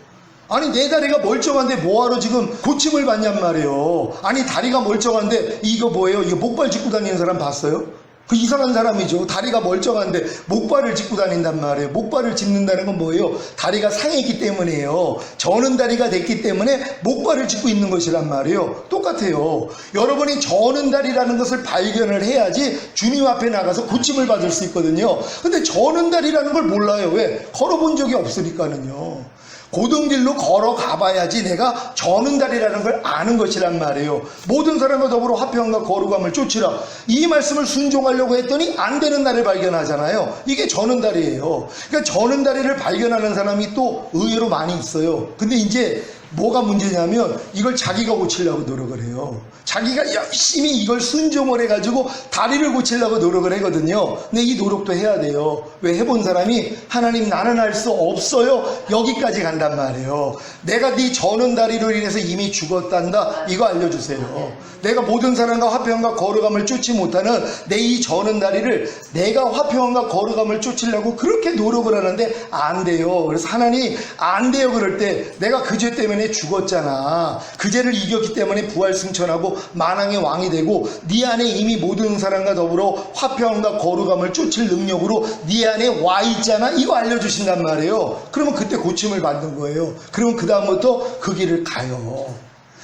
아니 내 다리가 멀쩡한데 뭐하러 지금 고침을 받냔 말이에요. 아니 다리가 멀쩡한데 이거 뭐예요? 이거 목발 짚고 다니는 사람 봤어요? 그 이상한 사람이죠. 다리가 멀쩡한데 목발을 짚고 다닌단 말이에요. 목발을 짚는다는 건 뭐예요? 다리가 상했기 때문이에요. 저는 다리가 됐기 때문에 목발을 짚고 있는 것이란 말이에요. 똑같아요. 여러분이 저는 다리라는 것을 발견을 해야지 주님 앞에 나가서 고침을 받을 수 있거든요. 근데 저는 다리라는 걸 몰라요. 왜? 걸어본 적이 없으니까는요. 고등길로 걸어가 봐야지 내가 저는 다리라는 걸 아는 것이란 말이에요. 모든 사람과 더불어 화평과 거룩함을 쫓으라. 이 말씀을 순종하려고 했더니 안 되는 날을 발견하잖아요. 이게 저는 다리예요. 그러니까 저는 다리를 발견하는 사람이 또 의외로 많이 있어요. 근데 이제 뭐가 문제냐면 이걸 자기가 고치려고 노력을 해요. 자기가 열심히 이걸 순종을 해가지고 다리를 고치려고 노력을 하거든요. 근데 이 노력도 해야 돼요. 왜? 해본 사람이 하나님 나는 할 수 없어요. 여기까지 간단 말이에요. 내가 네 저는 다리로 인해서 이미 죽었단다. 이거 알려주세요. 내가 모든 사람과 화평과 거룩함을 쫓지 못하는 내 이 저는 다리를 내가 화평과 거룩함을 쫓으려고 그렇게 노력을 하는데 안 돼요. 그래서 하나님 안 돼요. 그럴 때 내가 그 죄 때문에 죽었잖아. 그 죄를 이겼기 때문에 부활 승천하고 만왕의 왕이 되고 네 안에 이미 모든 사람과 더불어 화평과 거룩함을 쫓을 능력으로 네 안에 와 있잖아. 이거 알려주신단 말이에요. 그러면 그때 고침을 받는 거예요. 그러면 그 다음부터 그 길을 가요.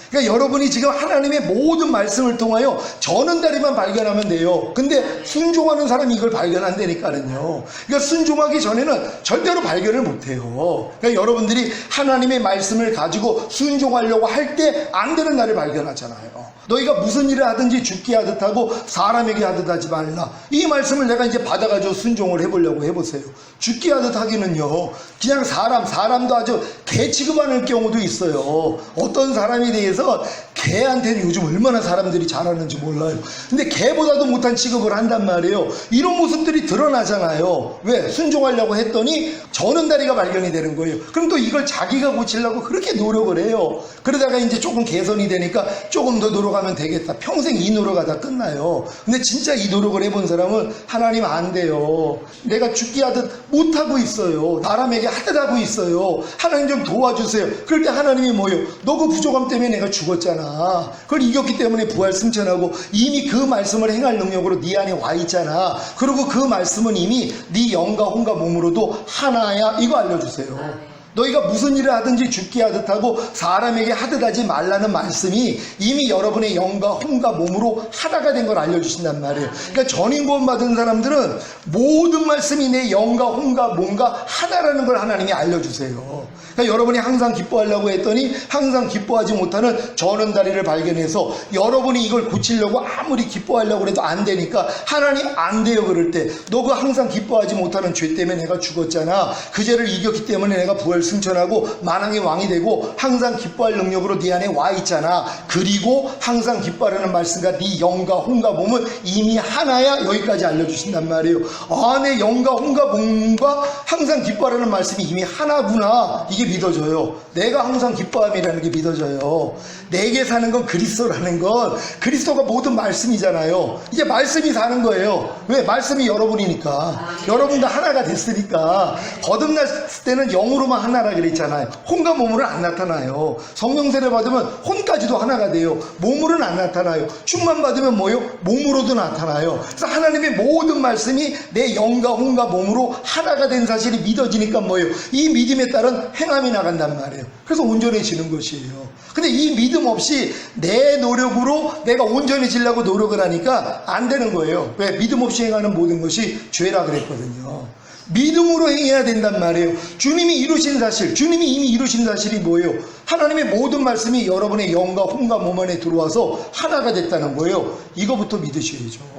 그러니까 여러분이 지금 하나님의 모든 말씀을 통하여 저는 다리만 발견하면 돼요. 근데 순종하는 사람이 이걸 발견한다니까요. 그러니까 순종하기 전에는 절대로 발견을 못해요. 그러니까 여러분들이 하나님의 말씀을 가지고 순종하려고 할 때 안 되는 날을 발견하잖아요. 너희가 무슨 일을 하든지 죽게 하듯 하고 사람에게 하듯 하지 말라. 이 말씀을 내가 이제 받아가지고 순종을 해보려고 해보세요. 죽게 하듯 하기는요, 그냥 사람도 아주 개 취급하는 경우도 있어요. 어떤 사람에 대해서 개한테는 요즘 얼마나 사람들이 잘하는지 몰라요. 근데 개보다도 못한 취급을 한단 말이에요. 이런 모습들이 드러나잖아요. 왜? 순종하려고 했더니 저는 다리가 발견이 되는 거예요. 그럼 또 이걸 자기가 고치려고 그렇게 노력을 해요. 그러다가 이제 조금 개선이 되니까 조금 더 노력하면 되겠다. 평생 이 노력하다 끝나요. 근데 진짜 이 노력을 해본 사람은 하나님 안 돼요. 내가 죽게 하듯 못하고 있어요. 사람에게 하듯 하고 있어요. 하나님 좀 도와주세요. 그럴 때 하나님이 뭐예요? 너 그 부족함 때문에 내가 죽었잖아. 그걸 이겼기 때문에 부활 승천하고 이미 그 말씀을 행할 능력으로 네 안에 와 있잖아. 그리고 그 말씀은 이미 네 영과 혼과 몸으로도 하나야. 이거 알려주세요. 너희가 무슨 일을 하든지 죽게 하듯 하고 사람에게 하듯 하지 말라는 말씀이 이미 여러분의 영과 혼과 몸으로 하나가 된 걸 알려주신단 말이에요. 그러니까 전인구원 받은 사람들은 모든 말씀이 내 영과 혼과 몸과 하나라는 걸 하나님이 알려주세요. 그러니까 여러분이 항상 기뻐하려고 했더니 항상 기뻐하지 못하는 저는 다리를 발견해서 여러분이 이걸 고치려고 아무리 기뻐하려고 해도 안 되니까 하나님 안 돼요. 그럴 때 너 그 항상 기뻐하지 못하는 죄 때문에 내가 죽었잖아. 그 죄를 이겼기 때문에 내가 부활 승천하고 만왕의 왕이 되고 항상 기뻐할 능력으로 네 안에 와 있잖아. 그리고 항상 기뻐하라는 말씀과 네 영과 혼과 몸은 이미 하나야. 여기까지 알려주신단 말이에요. 아, 내 영과 혼과 몸과 항상 기뻐하라는 말씀이 이미 하나구나. 이게 믿어져요. 내가 항상 기뻐함이라는 게 믿어져요. 내게 사는 건 그리스도라는 건 그리스도가 모든 말씀이잖아요. 이제 말씀이 사는 거예요. 왜? 말씀이 여러분이니까. 여러분과 하나가 됐으니까. 거듭났을 때는 영으로만 하나라 그랬잖아요. 혼과 몸으로는 안 나타나요. 성령 세례 받으면 혼까지도 하나가 돼요. 몸으로는 안 나타나요. 충만 받으면 뭐요? 몸으로도 나타나요. 그래서 하나님의 모든 말씀이 내 영과 혼과 몸으로 하나가 된 사실이 믿어지니까 뭐예요? 이 믿음에 따른 행함이 나간단 말이에요. 그래서 온전해지는 것이에요. 근데 이 믿음 없이 내 노력으로 내가 온전해지려고 노력을 하니까 안 되는 거예요. 왜? 믿음 없이 행하는 모든 것이 죄라 그랬거든요. 믿음으로 행해야 된단 말이에요. 주님이 이루신 사실, 주님이 이미 이루신 사실이 뭐예요? 하나님의 모든 말씀이 여러분의 영과 혼과 몸 안에 들어와서 하나가 됐다는 거예요. 이거부터 믿으셔야죠.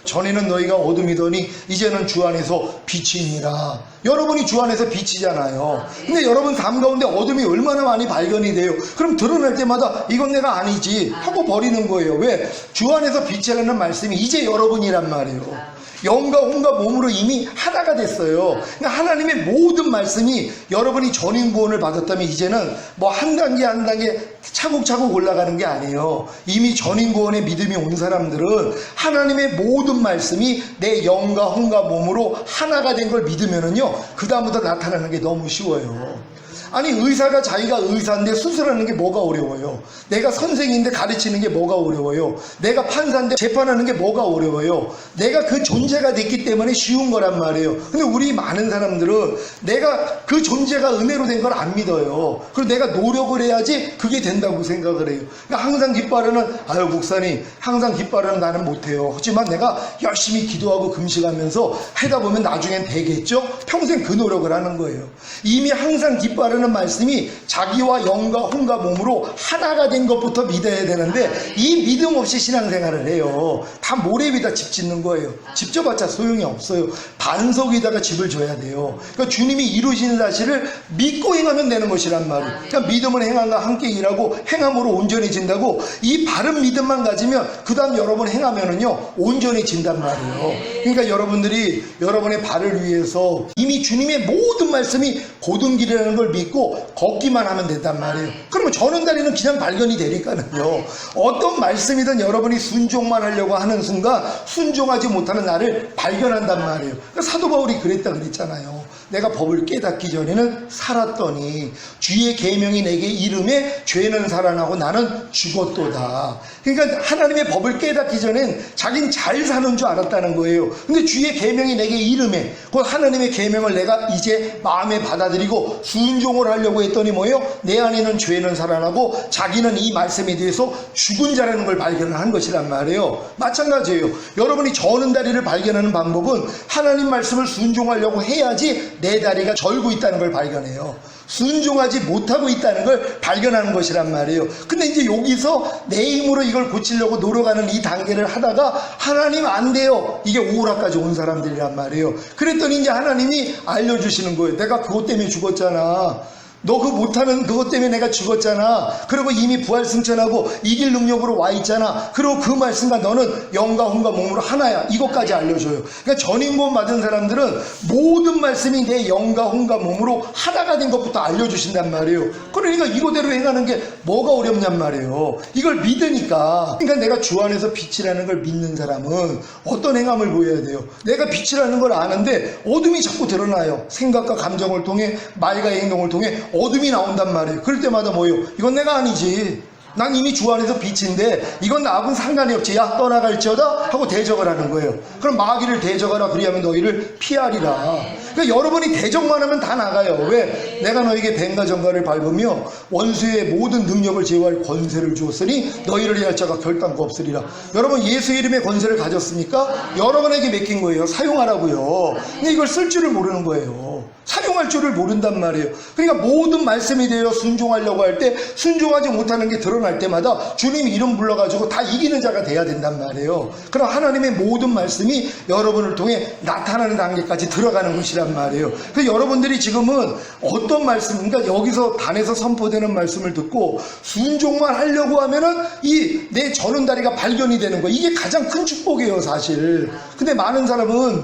전에는 너희가 어둠이더니 이제는 주 안에서 빛이니라. 여러분이 주 안에서 빛이잖아요. 근데 여러분 삶 가운데 어둠이 얼마나 많이 발견이 돼요. 그럼 드러날 때마다 이건 내가 아니지 하고 버리는 거예요. 왜? 주 안에서 빛이라는 말씀이 이제 여러분이란 말이에요. 영과 혼과 몸으로 이미 하나가 됐어요. 그러니까 하나님의 모든 말씀이 여러분이 전인 구원을 받았다면 이제는 뭐 한 단계 한 단계 차곡차곡 올라가는 게 아니에요. 이미 전인 구원의 믿음이 온 사람들은 하나님의 모든 말씀이 내 영과 혼과 몸으로 하나가 된 걸 믿으면은요, 그 다음부터 나타나는 게 너무 쉬워요. 아니, 의사가 자기가 의사인데 수술하는 게 뭐가 어려워요? 내가 선생인데 가르치는 게 뭐가 어려워요? 내가 판사인데 재판하는 게 뭐가 어려워요? 내가 그 존재가 됐기 때문에 쉬운 거란 말이에요. 근데 우리 많은 사람들은 내가 그 존재가 은혜로 된 걸 안 믿어요. 그리고 내가 노력을 해야지 그게 된다고 생각을 해요. 그러니까 항상 기뻐하는, 아유 목사님 항상 기뻐하는 나는 못해요. 하지만 내가 열심히 기도하고 금식하면서 하다 보면 나중엔 되겠죠? 평생 그 노력을 하는 거예요. 이미 항상 기뻐하는 말씀이 자기와 영과 혼과 몸으로 하나가 된 것부터 믿어야 되는데 이 믿음 없이 신앙생활을 해요. 다 모래 위에다 집 짓는 거예요. 집 져봤자 소용이 없어요. 반석 위에다가 집을 줘야 돼요. 그러니까 주님이 이루신 사실을 믿고 행하면 되는 것이란 말이에요. 그러니까 믿음은 행함과 함께 일하고 행함으로 온전해진다고. 이 바른 믿음만 가지면 그 다음 여러분 행하면은요 온전해진단 말이에요. 그러니까 여러분들이 여러분의 발을 위해서 이미 주님의 모든 말씀이 고든 길이라는 걸 믿고 걷기만 하면 된단 말이에요. 그러면 전원다리는 그냥 발견이 되니까는요, 어떤 말씀이든 여러분이 순종만 하려고 하는 순간 순종하지 못하는 나를 발견한단 말이에요. 그러니까 사도 바울이 그랬다 그랬잖아요. 내가 법을 깨닫기 전에는 살았더니 주의 계명이 내게 이름에 죄는 살아나고 나는 죽었도다. 그러니까 하나님의 법을 깨닫기 전엔 자기는 잘 사는 줄 알았다는 거예요. 근데 주의 계명이 내게 이름에, 그 하나님의 계명을 내가 이제 마음에 받아들이고 순종을 하려고 했더니 뭐예요? 내 안에는 죄는 살아나고 자기는 이 말씀에 대해서 죽은 자라는 걸 발견한 것이란 말이에요. 마찬가지예요. 여러분이 저는 다리를 발견하는 방법은 하나님 말씀을 순종하려고 해야지 내 다리가 절고 있다는 걸 발견해요. 순종하지 못하고 있다는 걸 발견하는 것이란 말이에요. 근데 이제 여기서 내 힘으로 이걸 고치려고 노력하는 이 단계를 하다가 하나님 안 돼요. 이게 오라까지 온 사람들이란 말이에요. 그랬더니 이제 하나님이 알려주시는 거예요. 내가 그것 때문에 죽었잖아. 너 그 못하는 그것 때문에 내가 죽었잖아. 그리고 이미 부활승천하고 이길 능력으로 와 있잖아. 그리고 그 말씀과 너는 영과 혼과 몸으로 하나야. 이것까지 알려줘요. 그러니까 전인구원 받은 사람들은 모든 말씀이 내 영과 혼과 몸으로 하나가 된 것부터 알려주신단 말이에요. 그러니까 이거대로 행하는 게 뭐가 어렵냔 말이에요. 이걸 믿으니까. 그러니까 내가 주 안에서 빛이라는 걸 믿는 사람은 어떤 행함을 보여야 돼요? 내가 빛이라는 걸 아는데 어둠이 자꾸 드러나요. 생각과 감정을 통해, 말과 행동을 통해 어둠이 나온단 말이에요. 그럴 때마다 뭐예요? 이건 내가 아니지. 난 이미 주 안에서 빛인데 이건 나하고는 상관이 없지. 야 떠나갈지어다 하고 대적을 하는 거예요. 그럼 마귀를 대적하라 그리하면 너희를 피하리라. 그러니까 여러분이 대적만 하면 다 나가요. 왜? 내가 너에게 뱀과 정갈을 밟으며 원수의 모든 능력을 제어할 권세를 주었으니 너희를 해할 자가 결단코 없으리라. 여러분 예수 이름의 권세를 가졌습니까? 여러분에게 맡긴 거예요. 사용하라고요. 근데 이걸 쓸 줄을 모르는 거예요. 사용할 줄을 모른단 말이에요. 그러니까 모든 말씀이 되어 순종하려고 할 때 순종하지 못하는 게 드러날 때마다 주님 이름 불러가지고 다 이기는 자가 돼야 된단 말이에요. 그럼 하나님의 모든 말씀이 여러분을 통해 나타나는 단계까지 들어가는 것이란 말이에요. 그래서 여러분들이 지금은 어떤 말씀, 그러니까 여기서 단에서 선포되는 말씀을 듣고 순종만 하려고 하면은 이 내 저는 다리가 발견이 되는 거예요. 이게 가장 큰 축복이에요, 사실. 근데 많은 사람은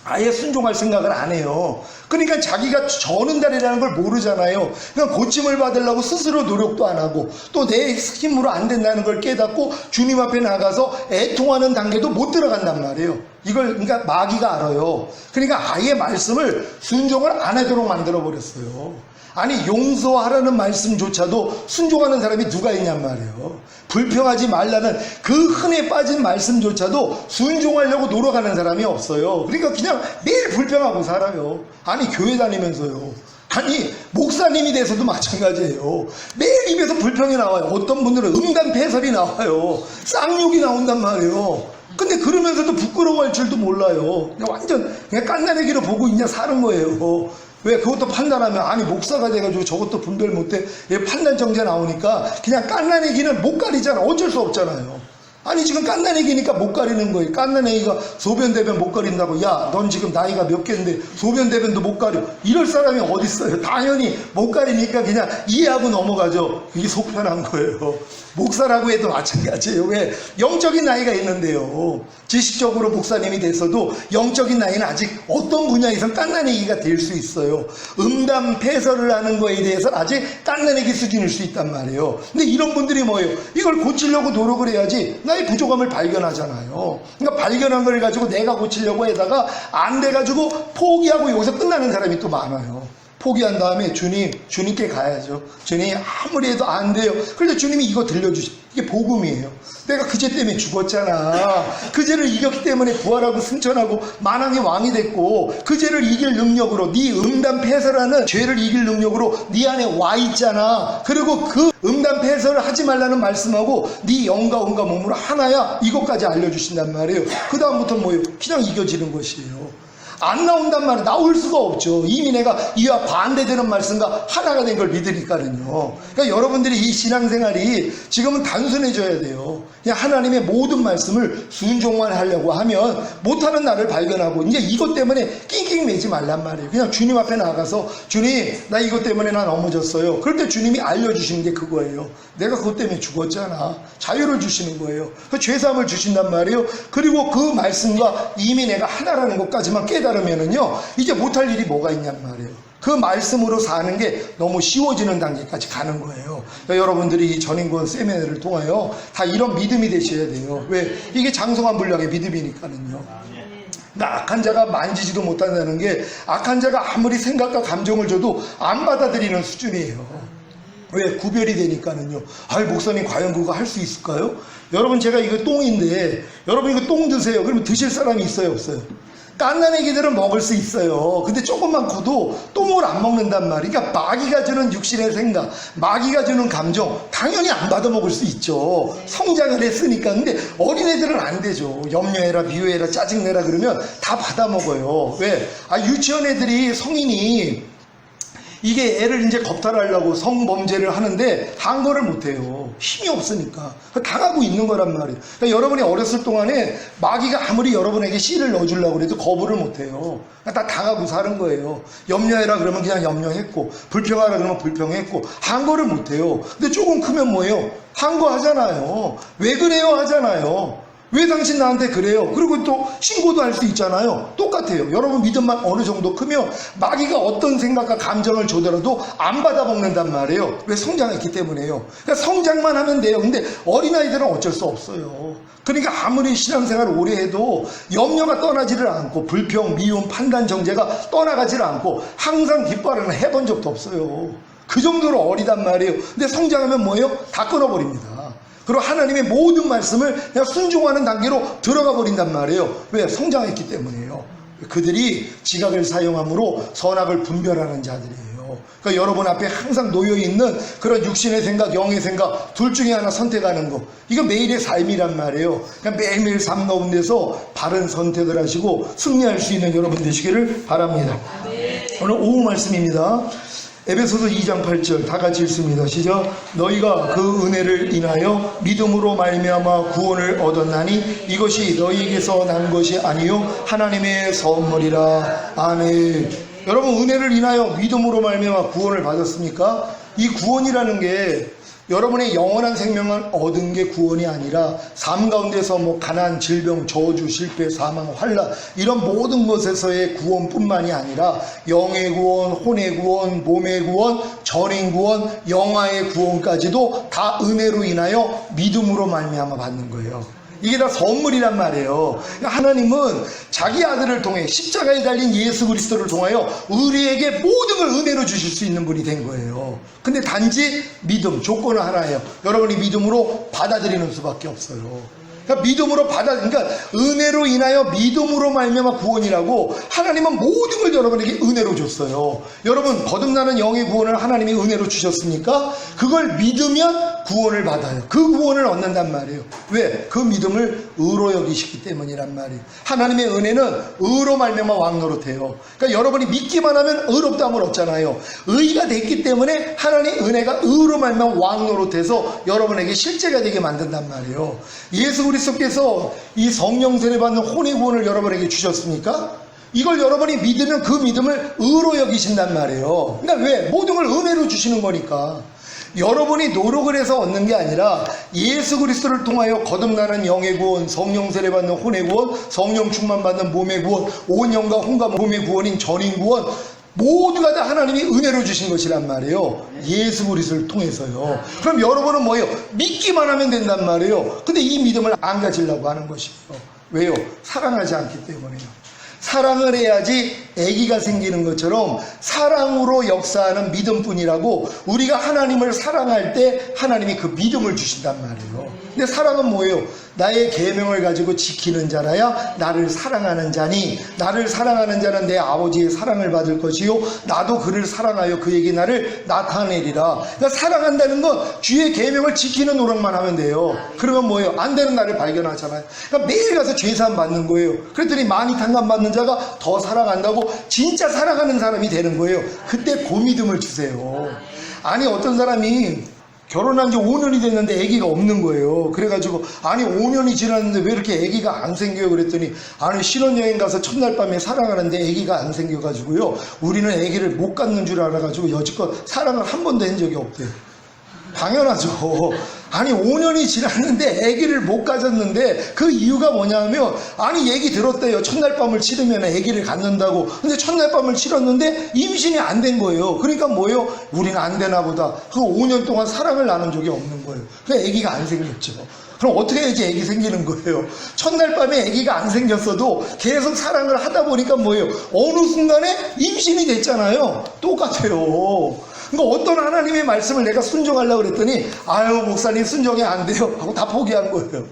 아예 순종할 생각을 안 해요. 그러니까 자기가 저는 다리라는 걸 모르잖아요. 그러니까 고침을 받으려고 스스로 노력도 안 하고 또 내 힘으로 안 된다는 걸 깨닫고 주님 앞에 나가서 애통하는 단계도 못 들어간단 말이에요. 이걸 그러니까 마귀가 알아요. 그러니까 아예 말씀을 순종을 안 하도록 만들어 버렸어요. 아니 용서하라는 말씀조차도 순종하는 사람이 누가 있냔 말이에요. 불평하지 말라는 그 흔해 빠진 말씀조차도 순종하려고 노력하는 사람이 없어요. 그러니까 그냥 매일 불평하고 살아요. 아니 교회 다니면서요. 아니 목사님이 돼서도 마찬가지예요. 매일 입에서 불평이 나와요. 어떤 분들은 음담패설이 나와요. 쌍욕이 나온단 말이에요. 근데 그러면서도 부끄러워할 줄도 몰라요. 그냥 완전 그냥 깐난애기로 보고 있냐 사는 거예요. 왜? 그것도 판단하면 아니 목사가 돼가지고 저것도 분별 못해. 얘 판단 정제 나오니까 그냥 깐난애기는 못 가리잖아. 어쩔 수 없잖아요. 아니 지금 깐난애기니까 못 가리는 거예요. 깐난애기가 소변대변 못 가린다고 야 넌 지금 나이가 몇 개인데 소변대변도 못 가려. 이럴 사람이 어디 있어요. 당연히 못 가리니까 그냥 이해하고 넘어가죠. 이게 속편한 거예요. 목사라고 해도 마찬가지예요. 왜? 영적인 나이가 있는데요. 지식적으로 목사님이 돼서도 영적인 나이는 아직 어떤 분야에선 깐난애기가 될 수 있어요. 음담 패설을 하는 거에 대해서 아직 깐난애기 수준일 수 있단 말이에요. 근데 이런 분들이 뭐예요? 이걸 고치려고 노력을 해야지 나의 부족함을 발견하잖아요. 그러니까 발견한 걸 가지고 내가 고치려고 해다가 안 돼가지고 포기하고 여기서 끝나는 사람이 또 많아요. 포기한 다음에 주님께 가야죠. 주님 아무리 해도 안 돼요. 그런데 주님이 이거 들려주시. 이게 복음이에요. 내가 그 죄 때문에 죽었잖아. 그 죄를 이겼기 때문에 부활하고 승천하고 만왕의 왕이 됐고 그 죄를 이길 능력으로 네 음담 패설하는 죄를 이길 능력으로 네 안에 와 있잖아. 그리고 그 음담 패설을 하지 말라는 말씀하고 네 영과 혼과 몸으로 하나야. 이것까지 알려주신단 말이에요. 그 다음부터 뭐예요? 그냥 이겨지는 것이에요. 안 나온단 말이에요. 나올 수가 없죠. 이미 내가 이와 반대되는 말씀과 하나가 된 걸 믿으니까는요. 그러니까 여러분들이 이 신앙생활이 지금은 단순해져야 돼요. 그냥 하나님의 모든 말씀을 순종만 하려고 하면 못하는 나를 발견하고 이제 이것 때문에 낑낑 매지 말란 말이에요. 그냥 주님 앞에 나가서 주님 나 이것 때문에 나 넘어졌어요. 그럴 때 주님이 알려주시는 게 그거예요. 내가 그것 때문에 죽었잖아. 자유를 주시는 거예요. 그 죄사함을 주신단 말이에요. 그리고 그 말씀과 이미 내가 하나라는 것까지만 깨달으면은요 이제 못할 일이 뭐가 있냔 말이에요. 그 말씀으로 사는 게 너무 쉬워지는 단계까지 가는 거예요. 그러니까 여러분들이 이 전인권 세미나를 통하여 다 이런 믿음이 되셔야 돼요. 왜? 이게 장성한 분량의 믿음이니까는요. 그러니까 악한 자가 만지지도 못한다는 게 악한 자가 아무리 생각과 감정을 줘도 안 받아들이는 수준이에요. 왜? 구별이 되니까는요. 아이 목사님 과연 그거 할 수 있을까요? 여러분 제가 이거 똥인데 여러분 이거 똥 드세요. 그러면 드실 사람이 있어요 없어요? 깐난애기들은 먹을 수 있어요. 근데 조금만 커도 똥을 안 먹는단 말이에요. 그러니까 마귀가 주는 육신의 생각, 마귀가 주는 감정 당연히 안 받아 먹을 수 있죠. 성장을 했으니까. 근데 어린애들은 안 되죠. 염려해라 미워해라 짜증내라 그러면 다 받아 먹어요. 왜? 유치원 애들이 성인이 이게 애를 이제 겁탈하려고 성범죄를 하는데 항거를 못해요. 힘이 없으니까. 당하고 있는 거란 말이에요. 그러니까 여러분이 어렸을 동안에 마귀가 아무리 여러분에게 씨를 넣어주려고 해도 거부를 못해요. 다 당하고 사는 거예요. 염려해라 그러면 그냥 염려했고 불평하라 그러면 불평했고 항거를 못해요. 근데 조금 크면 뭐예요? 항거하잖아요. 왜 그래요? 하잖아요. 왜 당신 나한테 그래요? 그리고 또 신고도 할 수 있잖아요. 똑같아요. 여러분 믿음만 어느 정도 크면 마귀가 어떤 생각과 감정을 줘더라도 안 받아먹는단 말이에요. 왜? 성장했기 때문에요. 그러니까 성장만 하면 돼요. 근데 어린아이들은 어쩔 수 없어요. 그러니까 아무리 신앙생활을 오래 해도 염려가 떠나지를 않고 불평, 미움, 판단, 정죄가 떠나가지를 않고 항상 기뻐하는 해본 적도 없어요. 그 정도로 어리단 말이에요. 근데 성장하면 뭐예요? 다 끊어버립니다. 그리고 하나님의 모든 말씀을 그냥 순종하는 단계로 들어가 버린단 말이에요. 왜? 성장했기 때문이에요. 그들이 지각을 사용함으로 선악을 분별하는 자들이에요. 그러니까 여러분 앞에 항상 놓여있는 그런 육신의 생각, 영의 생각 둘 중에 하나 선택하는 거. 이거 매일의 삶이란 말이에요. 그러니까 매일매일 삶 가운데서 바른 선택을 하시고 승리할 수 있는 여러분 되시기를 바랍니다. 오늘 오후 말씀입니다. 에베소서 2장 8절 다 같이 읽습니다. 시작. 너희가 그 은혜를 인하여 믿음으로 말미암아 구원을 얻었나니 이것이 너희에게서 난 것이 아니요 하나님의 선물이라. 아멘. 여러분 은혜를 인하여 믿음으로 말미암아 구원을 받았습니까? 이 구원이라는 게 여러분의 영원한 생명을 얻은 게 구원이 아니라 삶 가운데서 가난, 질병, 저주, 실패, 사망, 환난 이런 모든 것에서의 구원뿐만이 아니라 영의 구원, 혼의 구원, 몸의 구원, 전인 구원, 영화의 구원까지도 다 은혜로 인하여 믿음으로 말미암아 받는 거예요. 이게 다 선물이란 말이에요. 하나님은 자기 아들을 통해 십자가에 달린 예수 그리스도를 통하여 우리에게 모든 걸 은혜로 주실 수 있는 분이 된 거예요. 근데 단지 믿음, 조건은 하나예요. 여러분이 믿음으로 받아들이는 수밖에 없어요. 그러니까 믿음으로 그러니까 은혜로 인하여 믿음으로 말미암아 구원이라고 하나님은 모든 걸 여러분에게 은혜로 줬어요. 여러분 거듭나는 영의 구원을 하나님이 은혜로 주셨으니까 그걸 믿으면 구원을 받아요. 그 구원을 얻는단 말이에요. 왜? 그 믿음을 의로 여기시기 때문이란 말이에요. 하나님의 은혜는 의로 말미암아 왕노릇해요. 그러니까 여러분이 믿기만 하면 의롭다함을 얻잖아요. 의가 됐기 때문에 하나님의 은혜가 의로 말미암아 왕노릇해서 여러분에게 실제가 되게 만든단 말이에요. 예수 그리스도께서 이 성령 세례 받는 혼의 구원을 여러분에게 주셨습니까? 이걸 여러분이 믿으면 그 믿음을 의로 여기신단 말이에요. 그러니까 왜? 모든 걸 은혜로 주시는 거니까. 여러분이 노력을 해서 얻는 게 아니라 예수 그리스도를 통하여 거듭나는 영의 구원, 성령 세례 받는 혼의 구원, 성령 충만 받는 몸의 구원, 온 영과 혼과 몸의 구원인 전인 구원, 모두가 다 하나님이 은혜로 주신 것이란 말이에요. 예수 그리스도를 통해서요. 그럼 여러분은 뭐예요? 믿기만 하면 된단 말이에요. 근데 이 믿음을 안 가지려고 하는 것이에요. 왜요? 사랑하지 않기 때문에요. 사랑을 해야지 아기가 생기는 것처럼 사랑으로 역사하는 믿음뿐이라고, 우리가 하나님을 사랑할 때 하나님이 그 믿음을 주신단 말이에요. 근데 사랑은 뭐예요? 나의 계명을 가지고 지키는 자라야 나를 사랑하는 자니, 나를 사랑하는 자는 내 아버지의 사랑을 받을 것이요 나도 그를 사랑하여 그에게 나를 나타내리라. 그러니까 사랑한다는 건 주의 계명을 지키는 노력만 하면 돼요. 그러면 뭐예요? 안 되는 나를 발견하잖아요. 그러니까 매일 가서 죄사함 받는 거예요. 그랬더니 많이 탕감 받는 자가 더 사랑한다고 진짜 사랑하는 사람이 되는 거예요. 그때 그 믿음을 주세요. 아니, 어떤 사람이 결혼한 지 5년이 됐는데 아기가 없는 거예요. 그래가지고 아니 5년이 지났는데 왜 이렇게 아기가 안 생겨요? 그랬더니 아니 신혼여행 가서 첫날 밤에 사랑하는데 아기가 안 생겨가지고요, 우리는 아기를 못 갖는 줄 알아가지고 여지껏 사랑을 한 번도 한 적이 없대요. 당연하죠. 아니 5년이 지났는데 아기를 못 가졌는데 그 이유가 뭐냐면, 아니 얘기 들었대요. 첫날 밤을 치르면 아기를 갖는다고. 근데 첫날 밤을 치렀는데 임신이 안 된 거예요. 그러니까 뭐예요? 우리는 안 되나 보다. 그 5년 동안 사랑을 나눈 적이 없는 거예요. 그래서 아기가 안 생겼죠. 그럼 어떻게 해야지 아기 생기는 거예요? 첫날 밤에 아기가 안 생겼어도 계속 사랑을 하다 보니까 뭐예요? 어느 순간에 임신이 됐잖아요. 똑같아요. 그러니까 어떤 하나님의 말씀을 내가 순종하려고 그랬더니 아유 목사님 순종이 안 돼요 하고 다 포기한 거예요.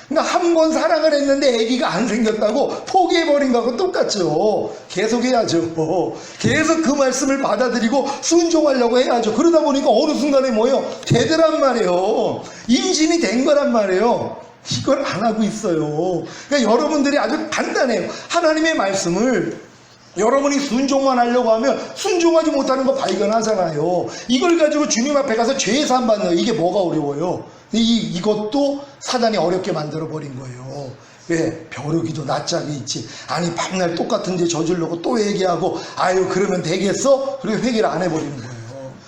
그러니까 한 번 사랑을 했는데 아기가 안 생겼다고 포기해버린 거하고 똑같죠. 계속 해야죠. 계속 그 말씀을 받아들이고 순종하려고 해야죠. 그러다 보니까 어느 순간에 뭐예요? 되더란 말이에요. 임신이 된 거란 말이에요. 이걸 안 하고 있어요. 그러니까 여러분들이 아주 간단해요. 하나님의 말씀을 여러분이 순종만 하려고 하면 순종하지 못하는 거 발견하잖아요. 이걸 가지고 주님 앞에 가서 죄사함 받는 거, 이게 뭐가 어려워요? 이것도 사단이 어렵게 만들어버린 거예요. 왜? 벼르기도 낯짝이 있지. 아니 밤날 똑같은 데 저지르고 또 얘기하고 아유 그러면 되겠어? 그리고 회개를 안 해버리는 거예요.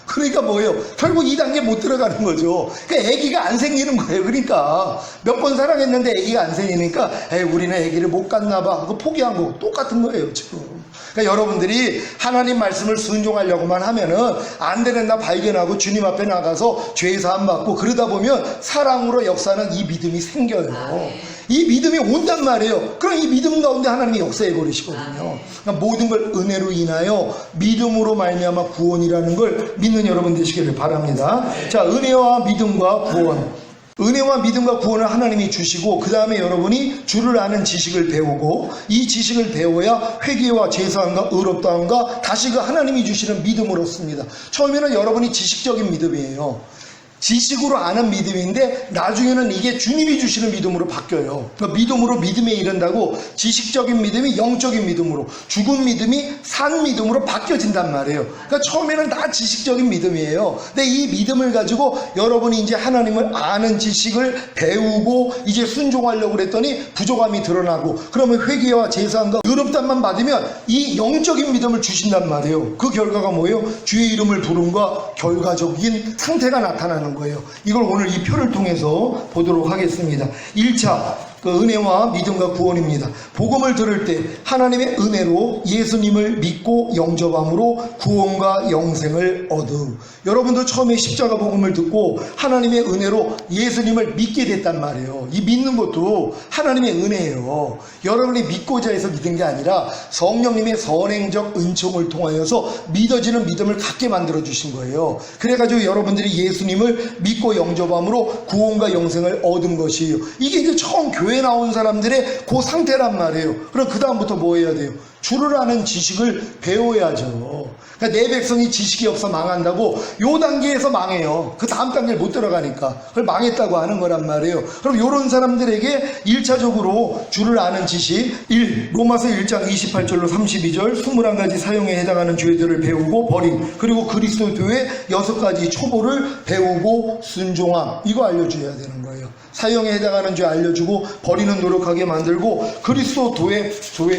그러니까 뭐예요? 결국 2단계 못 들어가는 거죠. 그러니까 아기가 안 생기는 거예요. 그러니까 몇 번 사랑했는데 아기가 안 생기니까 에이 우리는 아기를 못 갖나 봐 하고 포기한 거 똑같은 거예요 지금. 그러니까 여러분들이 하나님 말씀을 순종하려고만 하면은 안 되는 나 발견하고 주님 앞에 나가서 죄사함 받고 그러다 보면 사랑으로 역사하는 이 믿음이 생겨요. 이 믿음이 온단 말이에요. 그럼 이 믿음 가운데 하나님이 역사해 버리시거든요. 그러니까 모든 걸 은혜로 인하여 믿음으로 말미암아 구원이라는 걸 믿는 여러분 되시기를 바랍니다. 자, 은혜와 믿음과 구원. 은혜와 믿음과 구원을 하나님이 주시고 그 다음에 여러분이 주를 아는 지식을 배우고 이 지식을 배워야 회개와 제사함과 의롭다함과 다시 그 하나님이 주시는 믿음을 얻습니다. 처음에는 여러분이 지식적인 믿음이에요. 지식으로 아는 믿음인데 나중에는 이게 주님이 주시는 믿음으로 바뀌어요. 그러니까 믿음으로 믿음에 이른다고 지식적인 믿음이 영적인 믿음으로, 죽은 믿음이 산 믿음으로 바뀌어진단 말이에요. 그러니까 처음에는 다 지식적인 믿음이에요. 근데 이 믿음을 가지고 여러분이 이제 하나님을 아는 지식을 배우고 이제 순종하려고 그랬더니 부족함이 드러나고, 그러면 회개와 제사함과 의롭다함만 받으면 이 영적인 믿음을 주신단 말이에요. 그 결과가 뭐예요? 주의 이름을 부름과 결과적인 상태가 나타나는 거예요. 이걸 오늘 이 표를 통해서 보도록 하겠습니다. 1차 그 은혜와 믿음과 구원입니다. 복음을 들을 때 하나님의 은혜로 예수님을 믿고 영접함으로 구원과 영생을 얻음. 여러분도 처음에 십자가 복음을 듣고 하나님의 은혜로 예수님을 믿게 됐단 말이에요. 이 믿는 것도 하나님의 은혜예요. 여러분이 믿고자 해서 믿은 게 아니라 성령님의 선행적 은총을 통하여서 믿어지는 믿음을 갖게 만들어 주신 거예요. 그래가지고 여러분들이 예수님을 믿고 영접함으로 구원과 영생을 얻은 것이에요. 이게 이제 처음 교회 나온 사람들의 그 상태란 말이에요. 그럼 그 다음부터 뭐 해야 돼요? 주를 아는 지식을 배워야죠. 그러니까 내 백성이 지식이 없어 망한다고 요 단계에서 망해요. 그 다음 단계를 못 들어가니까 그걸 망했다고 하는 거란 말이에요. 그럼 요런 사람들에게 1차적으로 주를 아는 지식 1. 로마서 1장 28절로 32절 21가지 사용에 해당하는 죄들을 배우고 버림, 그리고 그리스도교의 6가지 초보를 배우고 순종함, 이거 알려줘야 되는 거예요. 사형에 해당하는 죄 알려주고 버리는 노력하게 만들고 그리스도교의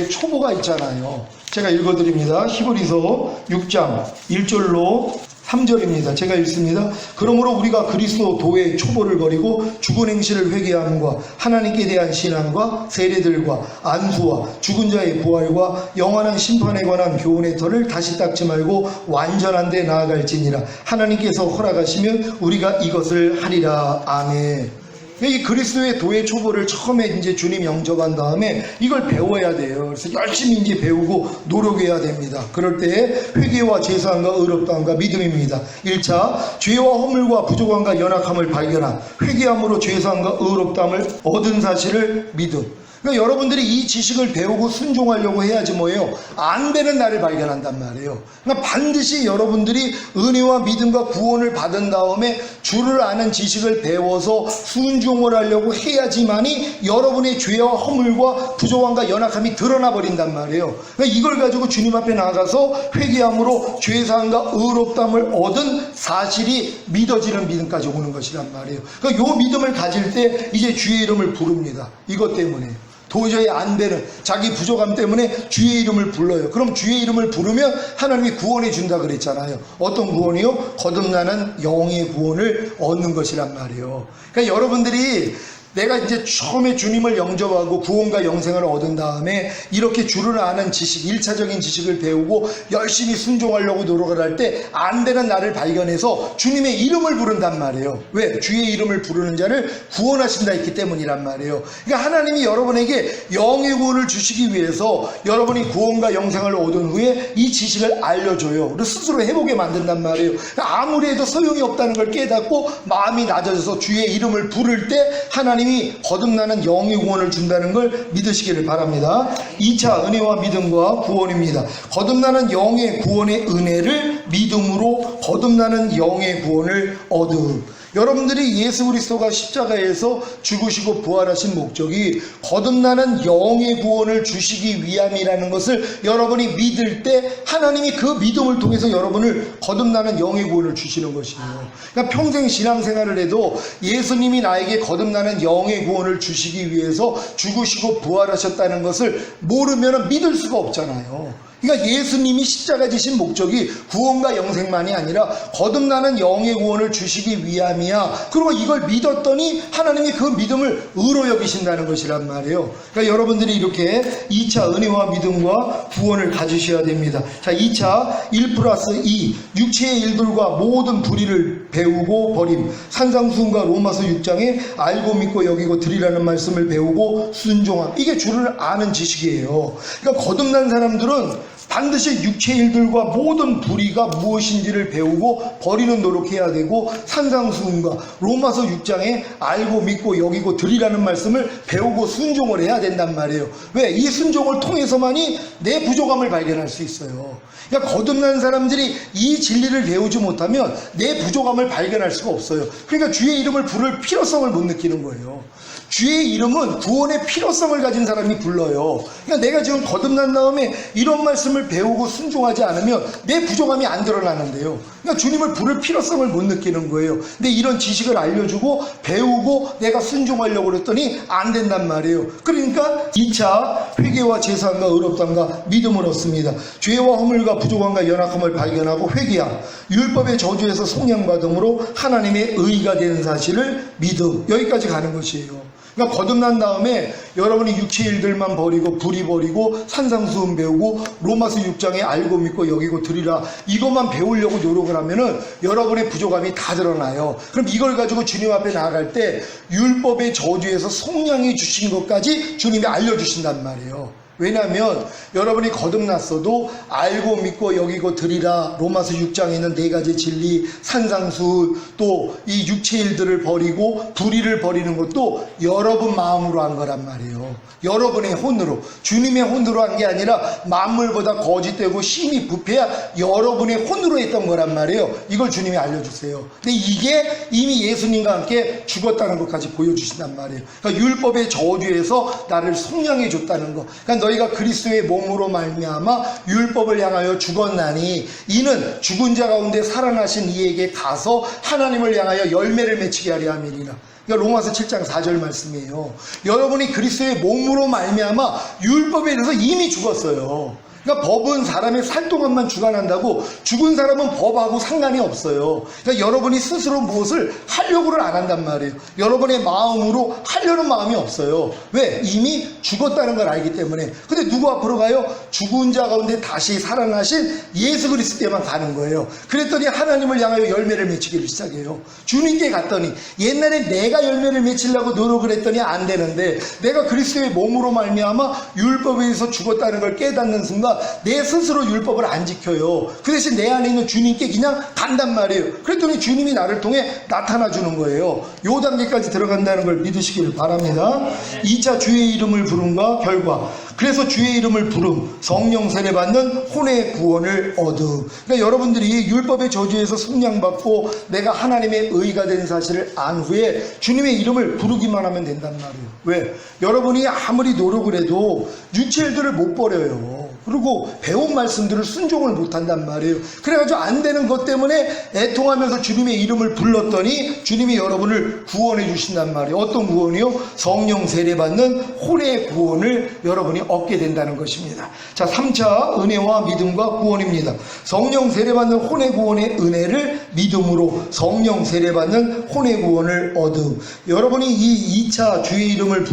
초보가 있잖아요. 제가 읽어드립니다. 히브리서 6장 1절로 3절입니다. 제가 읽습니다. 그러므로 우리가 그리스도의 초보를 버리고 죽은 행실을 회개함과 하나님께 대한 신앙과 세례들과 안수와 죽은 자의 부활과 영원한 심판에 관한 교훈의 터를 다시 닦지 말고 완전한 데 나아갈지니라. 하나님께서 허락하시면 우리가 이것을 하리라. 아멘. 이 그리스도의 도의 초보를 처음에 이제 주님 영접한 다음에 이걸 배워야 돼요. 그래서 열심히 이제 배우고 노력해야 됩니다. 그럴 때 회개와 제사함과 의롭다함과 믿음입니다. 1차, 죄와 허물과 부족함과 연약함을 발견한 회개함으로 제사함과 의롭다함을 얻은 사실을 믿음. 그러니까 여러분들이 이 지식을 배우고 순종하려고 해야지 뭐예요? 안 되는 나를 발견한단 말이에요. 그러니까 반드시 여러분들이 은혜와 믿음과 구원을 받은 다음에 주를 아는 지식을 배워서 순종을 하려고 해야지만이 여러분의 죄와 허물과 부족함과 연약함이 드러나 버린단 말이에요. 그러니까 이걸 가지고 주님 앞에 나가서 회개함으로 죄사함과 의롭다함을 얻은 사실이 믿어지는 믿음까지 오는 것이란 말이에요. 그러니까 이 믿음을 가질 때 이제 주의 이름을 부릅니다. 이것 때문에. 도저히 안 되는 자기 부족함 때문에 주의 이름을 불러요. 그럼 주의 이름을 부르면 하나님이 구원해 준다 그랬잖아요. 어떤 구원이요? 거듭나는 영의 구원을 얻는 것이란 말이에요. 그러니까 여러분들이 내가 이제 처음에 주님을 영접하고 구원과 영생을 얻은 다음에 이렇게 주를 아는 지식, 1차적인 지식을 배우고 열심히 순종하려고 노력을 할 때 안 되는 나를 발견해서 주님의 이름을 부른단 말이에요. 왜? 주의 이름을 부르는 자를 구원하신다 했기 때문이란 말이에요. 그러니까 하나님이 여러분에게 영의 구원을 주시기 위해서 여러분이 구원과 영생을 얻은 후에 이 지식을 알려줘요. 그리고 스스로 해보게 만든단 말이에요. 그러니까 아무리 해도 소용이 없다는 걸 깨닫고 마음이 낮아져서 주의 이름을 부를 때 하나님이 거듭나는 영의 구원을 준다는 걸 믿으시기를 바랍니다. 2차 은혜와 믿음과 구원입니다. 거듭나는 영의 구원의 은혜를 믿음으로 거듭나는 영의 구원을 얻음. 여러분들이 예수 그리스도가 십자가에서 죽으시고 부활하신 목적이 거듭나는 영의 구원을 주시기 위함이라는 것을 여러분이 믿을 때 하나님이 그 믿음을 통해서 여러분을 거듭나는 영의 구원을 주시는 것이에요. 그러니까 평생 신앙생활을 해도 예수님이 나에게 거듭나는 영의 구원을 주시기 위해서 죽으시고 부활하셨다는 것을 모르면 믿을 수가 없잖아요. 그러니까 예수님이 십자가 지신 목적이 구원과 영생만이 아니라 거듭나는 영의 구원을 주시기 위함이야. 그리고 이걸 믿었더니 하나님이 그 믿음을 의로 여기신다는 것이란 말이에요. 그러니까 여러분들이 이렇게 2차 은혜와 믿음과 구원을 가지셔야 됩니다. 자, 2차 1+2 육체의 일들과 모든 불의를 배우고 버림. 산상수훈과 로마서 6장에 알고 믿고 여기고 드리라는 말씀을 배우고 순종함. 이게 주를 아는 지식이에요. 그러니까 거듭난 사람들은 반드시 육체의 일들과 모든 불의가 무엇인지를 배우고 버리는 노력해야 되고 산상수훈과 로마서 6장에 알고 믿고 여기고 드리라는 말씀을 배우고 순종을 해야 된단 말이에요. 왜? 이 순종을 통해서만이 내 부족함을 발견할 수 있어요. 그러니까 거듭난 사람들이 이 진리를 배우지 못하면 내 부족함을 발견할 수가 없어요. 그러니까 주의 이름을 부를 필요성을 못 느끼는 거예요. 주의 이름은 구원의 필요성을 가진 사람이 불러요. 그러니까 내가 지금 거듭난 다음에 이런 말씀을 배우고 순종하지 않으면 내 부족함이 안 드러나는데요. 그러니까 주님을 부를 필요성을 못 느끼는 거예요. 근데 이런 지식을 알려주고 배우고 내가 순종하려고 그랬더니 안 된단 말이에요. 그러니까 2차 회개와 제사함과 의롭다함과 믿음을 얻습니다. 죄와 허물과 부족함과 연약함을 발견하고 회개함, 율법의 저주에서 속량받음으로 하나님의 의가 되는 사실을 믿음. 여기까지 가는 것이에요. 그러니까 거듭난 다음에 여러분이 육체 일들만 버리고 불의 버리고 산상수훈 배우고 로마서 6장에 알고 믿고 여기고 드리라 이것만 배우려고 노력을 하면은 여러분의 부족함이 다 드러나요. 그럼 이걸 가지고 주님 앞에 나아갈 때 율법의 저주에서 속량해 주신 것까지 주님이 알려주신단 말이에요. 왜냐하면 여러분이 거듭났어도 알고 믿고 여기고 드리라, 로마서 6장에 있는 4가지 진리, 산상수, 또 이 육체의 일들을 버리고 불의를 버리는 것도 여러분 마음으로 한 거란 말이에요. 여러분의 혼으로, 주님의 혼으로 한 게 아니라 만물보다 거짓되고 심히 부패야 여러분의 혼으로 했던 거란 말이에요. 이걸 주님이 알려주세요. 근데 이게 이미 예수님과 함께 죽었다는 것까지 보여주신단 말이에요. 그러니까 율법의 저주에서 나를 속량해 줬다는 거. 그러니까 너희가 그리스도의 몸으로 말미암아 율법을 향하여 죽었나니 이는 죽은 자 가운데 살아나신 이에게 가서 하나님을 향하여 열매를 맺히게 하려 함이니라. 그러니까 로마서 7장 4절 말씀이에요. 여러분이 그리스도의 몸으로 말미암아 율법에 대해서 이미 죽었어요. 그러니까 법은 사람의 살 동안만 주관한다고 죽은 사람은 법하고 상관이 없어요. 그러니까 여러분이 스스로 무엇을 하려고를 안 한단 말이에요. 여러분의 마음으로 하려는 마음이 없어요. 왜? 이미 죽었다는 걸 알기 때문에. 근데 누구 앞으로 가요? 죽은 자 가운데 다시 살아나신 예수 그리스도에만 가는 거예요. 그랬더니 하나님을 향하여 열매를 맺히기를 시작해요. 주님께 갔더니 옛날에 내가 열매를 맺히려고 노력을 했더니 안 되는데 내가 그리스도의 몸으로 말미암아 율법에 의해서 죽었다는 걸 깨닫는 순간 내 스스로 율법을 안 지켜요. 그 대신 내 안에 있는 주님께 그냥 간단 말이에요. 그랬더니 주님이 나를 통해 나타나 주는 거예요. 요 단계까지 들어간다는 걸 믿으시기를 바랍니다. 2차 주의 이름을 부름과 결과. 그래서 주의 이름을 부름, 성령 세례 받는 혼의 구원을 얻음. 그러니까 여러분들이 율법의 저주에서 속량받고 내가 하나님의 의가 된 사실을 안 후에 주님의 이름을 부르기만 하면 된단 말이에요. 왜? 여러분이 아무리 노력을 해도 유치일들을 못 버려요. 그리고 배운 말씀들을 순종을 못한단 말이에요. 그래가지고 안 되는 것 때문에 애통하면서 주님의 이름을 불렀더니 주님이 여러분을 구원해 주신단 말이에요. 어떤 구원이요? 성령 세례 받는 혼의 구원을 여러분이 얻게 된다는 것입니다. 자, 3차 은혜와 믿음과 구원입니다. 성령 세례 받는 혼의 구원의 은혜를 믿음으로 성령 세례 받는 혼의 구원을 얻음. 여러분이 이 2차 주의 이름을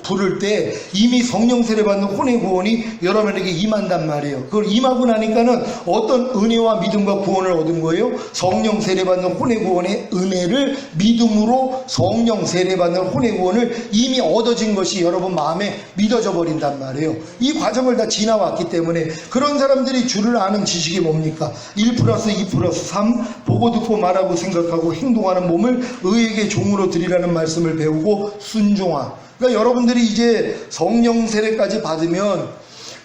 부를 때 이미 성령 세례 받는 혼의 구원이 여러분에게 임한단 말이에요. 그걸 임하고 나니까는 어떤 은혜와 믿음과 구원을 얻은 거예요? 성령 세례받는 혼의 구원의 은혜를 믿음으로 성령 세례받는 혼의 구원을 이미 얻어진 것이 여러분 마음에 믿어져 버린단 말이에요. 이 과정을 다 지나왔기 때문에 그런 사람들이 주를 아는 지식이 뭡니까? 1+2+3 보고 듣고 말하고 생각하고 행동하는 몸을 의에게 종으로 드리라는 말씀을 배우고 순종함. 그러니까 여러분들이 이제 성령 세례까지 받으면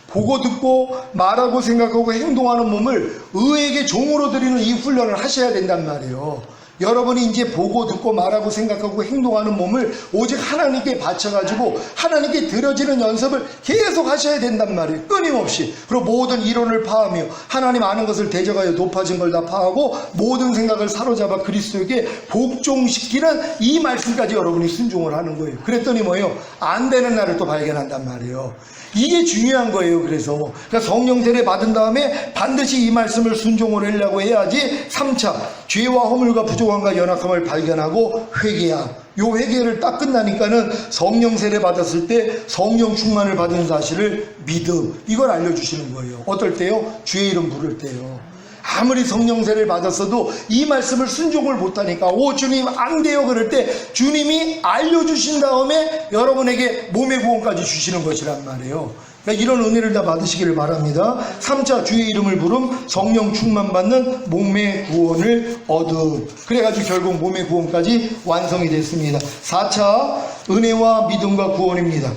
보고 듣고 말하고 생각하고 행동하는 몸을 의에게 종으로 드리는 이 훈련을 하셔야 된단 말이에요. 여러분이 이제 보고 듣고 말하고 생각하고 행동하는 몸을 오직 하나님께 바쳐가지고 하나님께 드려지는 연습을 계속 하셔야 된단 말이에요. 끊임없이. 그리고 모든 이론을 파하며 하나님 아는 것을 대적하여 높아진 걸 다 파하고 모든 생각을 사로잡아 그리스도에게 복종시키는 이 말씀까지 여러분이 순종을 하는 거예요. 그랬더니 뭐예요? 안 되는 날을 또 발견한단 말이에요. 이게 중요한 거예요. 그래서 그러니까 성령 세례 받은 다음에 반드시 이 말씀을 순종을 하려고 해야지 3차 죄와 허물과 부족함과 연약함을 발견하고 회개함. 요 회개를 딱 끝나니까는 성령 세례 받았을 때 성령 충만을 받은 사실을 믿음, 이걸 알려주시는 거예요. 어떨 때요? 주의 이름 부를 때요. 아무리 성령 세례를 받았어도 이 말씀을 순종을 못하니까 오 주님 안 돼요 그럴 때 주님이 알려주신 다음에 여러분에게 몸의 구원까지 주시는 것이란 말이에요. 그러니까 이런 은혜를 다 받으시기를 바랍니다. 3차 주의 이름을 부름, 성령 충만 받는 몸의 구원을 얻음. 그래가지고 결국 몸의 구원까지 완성이 됐습니다. 4차 은혜와 믿음과 구원입니다.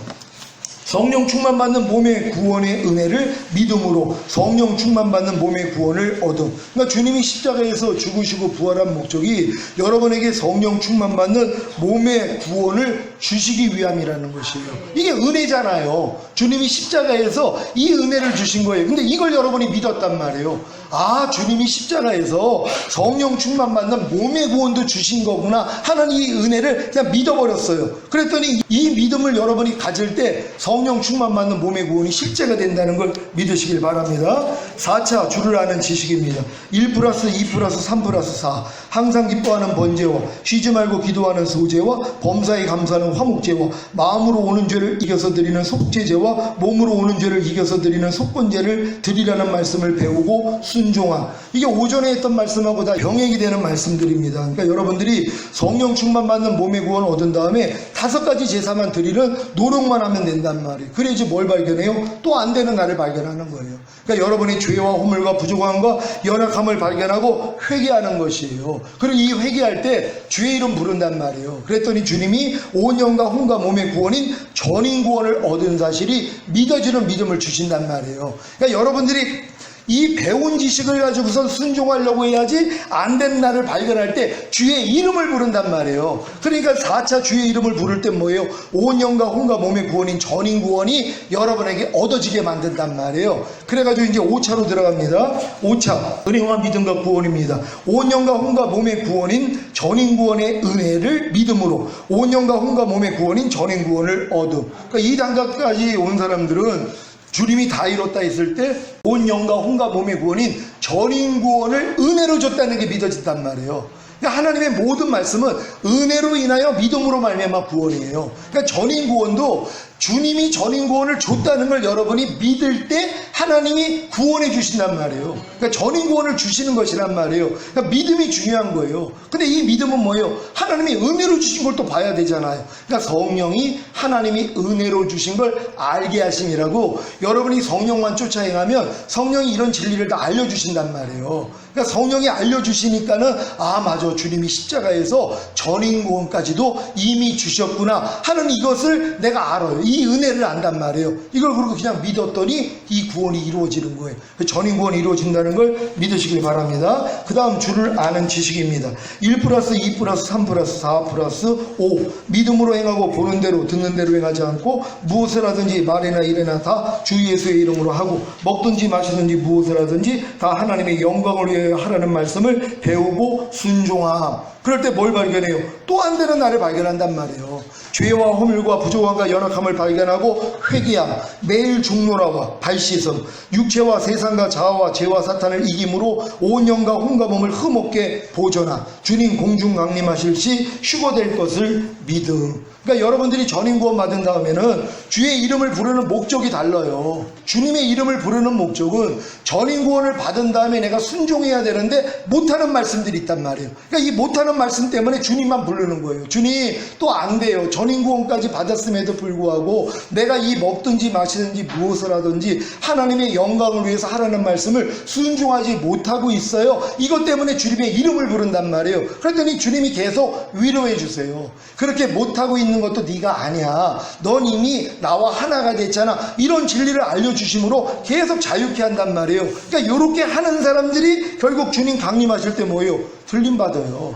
성령 충만 받는 몸의 구원의 은혜를 믿음으로 성령 충만 받는 몸의 구원을 얻음. 그러니까 주님이 십자가에서 죽으시고 부활한 목적이 여러분에게 성령 충만 받는 몸의 구원을 주시기 위함이라는 것이에요. 이게 은혜잖아요. 주님이 십자가에서 이 은혜를 주신 거예요. 근데 이걸 여러분이 믿었단 말이에요. 아, 주님이 십자가에서 성령 충만 받는 몸의 구원도 주신 거구나 하는 이 은혜를 그냥 믿어버렸어요. 그랬더니 이 믿음을 여러분이 가질 때 성령 충만 받는 몸의 구원이 실제가 된다는 걸 믿으시길 바랍니다. 4차 주를 아는 지식입니다. 1+2+3+4 항상 기뻐하는 번제와 쉬지 말고 기도하는 소제와 범사에 감사하는 화목제와 마음으로 오는 죄를 이겨서 드리는 속죄제와 몸으로 오는 죄를 이겨서 드리는 속건제를 드리라는 말씀을 배우고 순종함. 이게 오전에 했던 말씀하고 다 병행이 되는 말씀들입니다. 그러니까 여러분들이 성령 충만 받는 몸의 구원을 얻은 다음에 5가지 제사만 드리는 노력만 하면 된단 말이에요. 그래야지 뭘 발견해요? 또 안 되는 나를 발견하는 거예요. 그러니까 여러분이 죄와 허물과 부족함과 연약함을 발견하고 회개하는 것이에요. 그리고 이 회개할 때 주의 이름 부른단 말이에요. 그랬더니 주님이 온 영과 혼과 몸의 구원인 전인 구원을 얻은 사실이 믿어지는 믿음을 주신단 말이에요. 그러니까 여러분들이 이 배운 지식을 가지고선 순종하려고 해야지 안 된 나를 발견할 때 주의 이름을 부른단 말이에요. 그러니까 4차 주의 이름을 부를 때 뭐예요? 온 영과 혼과 몸의 구원인 전인 구원이 여러분에게 얻어지게 만든단 말이에요. 그래가지고 이제 5차로 들어갑니다. 5차 은혜와 믿음과 구원입니다. 온 영과 혼과 몸의 구원인 전인 구원의 은혜를 믿음으로 온 영과 혼과 몸의 구원인 전인 구원을 얻음. 그러니까 이 단계까지 온 사람들은 주님이 다 이뤘다 했을 때 온 영과 혼과 몸의 구원인 전인 구원을 은혜로 줬다는 게 믿어진단 말이에요. 그러니까 하나님의 모든 말씀은 은혜로 인하여 믿음으로 말미암아 구원이에요. 그러니까 전인 구원도 주님이 전인 구원을 줬다는 걸 여러분이 믿을 때 하나님이 구원해 주신단 말이에요. 그러니까 전인 구원을 주시는 것이란 말이에요. 그러니까 믿음이 중요한 거예요. 근데 이 믿음은 뭐예요? 하나님이 은혜로 주신 걸 또 봐야 되잖아요. 그러니까 성령이 하나님이 은혜로 주신 걸 알게 하심이라고, 여러분이 성령만 쫓아 행하면 성령이 이런 진리를 다 알려주신단 말이에요. 그러니까 성령이 알려주시니까는 아 맞아, 주님이 십자가에서 전인 구원까지도 이미 주셨구나 하는 이것을 내가 알아요. 이 은혜를 안단 말이에요. 이걸 그리고 그냥 믿었더니 이 구원이 이루어지는 거예요. 전인 구원이 이루어진다는 걸 믿으시길 바랍니다. 그 다음 주를 아는 지식입니다. 1 플러스 2 플러스 3 플러스 4 플러스 5 믿음으로 행하고 보는 대로 듣는 대로 행하지 않고 무엇을 하든지 말이나 일이나 다 주 예수의 이름으로 하고 먹든지 마시든지 무엇을 하든지 다 하나님의 영광을 위하여 하라는 말씀을 배우고 순종함. 그럴 때 뭘 발견해요? 또 안 되는 나를 발견한단 말이에요. 죄와 허물과 부족함과 연약함을 발견하고 회개함, 매일 중노라와 발씻음, 육체와 세상과 자아와 죄와 사탄을 이김으로 온 영과 혼과 몸을 흠없게 보존함, 주님 공중 강림하실 시 휴거될 것을 믿음. 그러니까 여러분들이 전인 구원 받은 다음에는 주의 이름을 부르는 목적이 달라요. 주님의 이름을 부르는 목적은 전인 구원을 받은 다음에 내가 순종해야 되는데 못하는 말씀들이 있단 말이에요. 그러니까 이 못하는 말씀 때문에 주님만 부르는 거예요. 주님 또 안 돼요. 전인 구원까지 받았음에도 불구하고 내가 이 먹든지 마시든지 무엇을 하든지 하나님의 영광을 위해서 하라는 말씀을 순종하지 못하고 있어요. 이것 때문에 주님의 이름을 부른단 말이에요. 그랬더니 주님이 계속 위로해 주세요. 그렇게 못하고 있는 것도 네가 아니야. 넌 이미 나와 하나가 됐잖아. 이런 진리를 알려주심으로 계속 자유케 한단 말이에요. 그러니까 이렇게 하는 사람들이 결국 주님 강림하실 때 뭐예요? 들림받아요.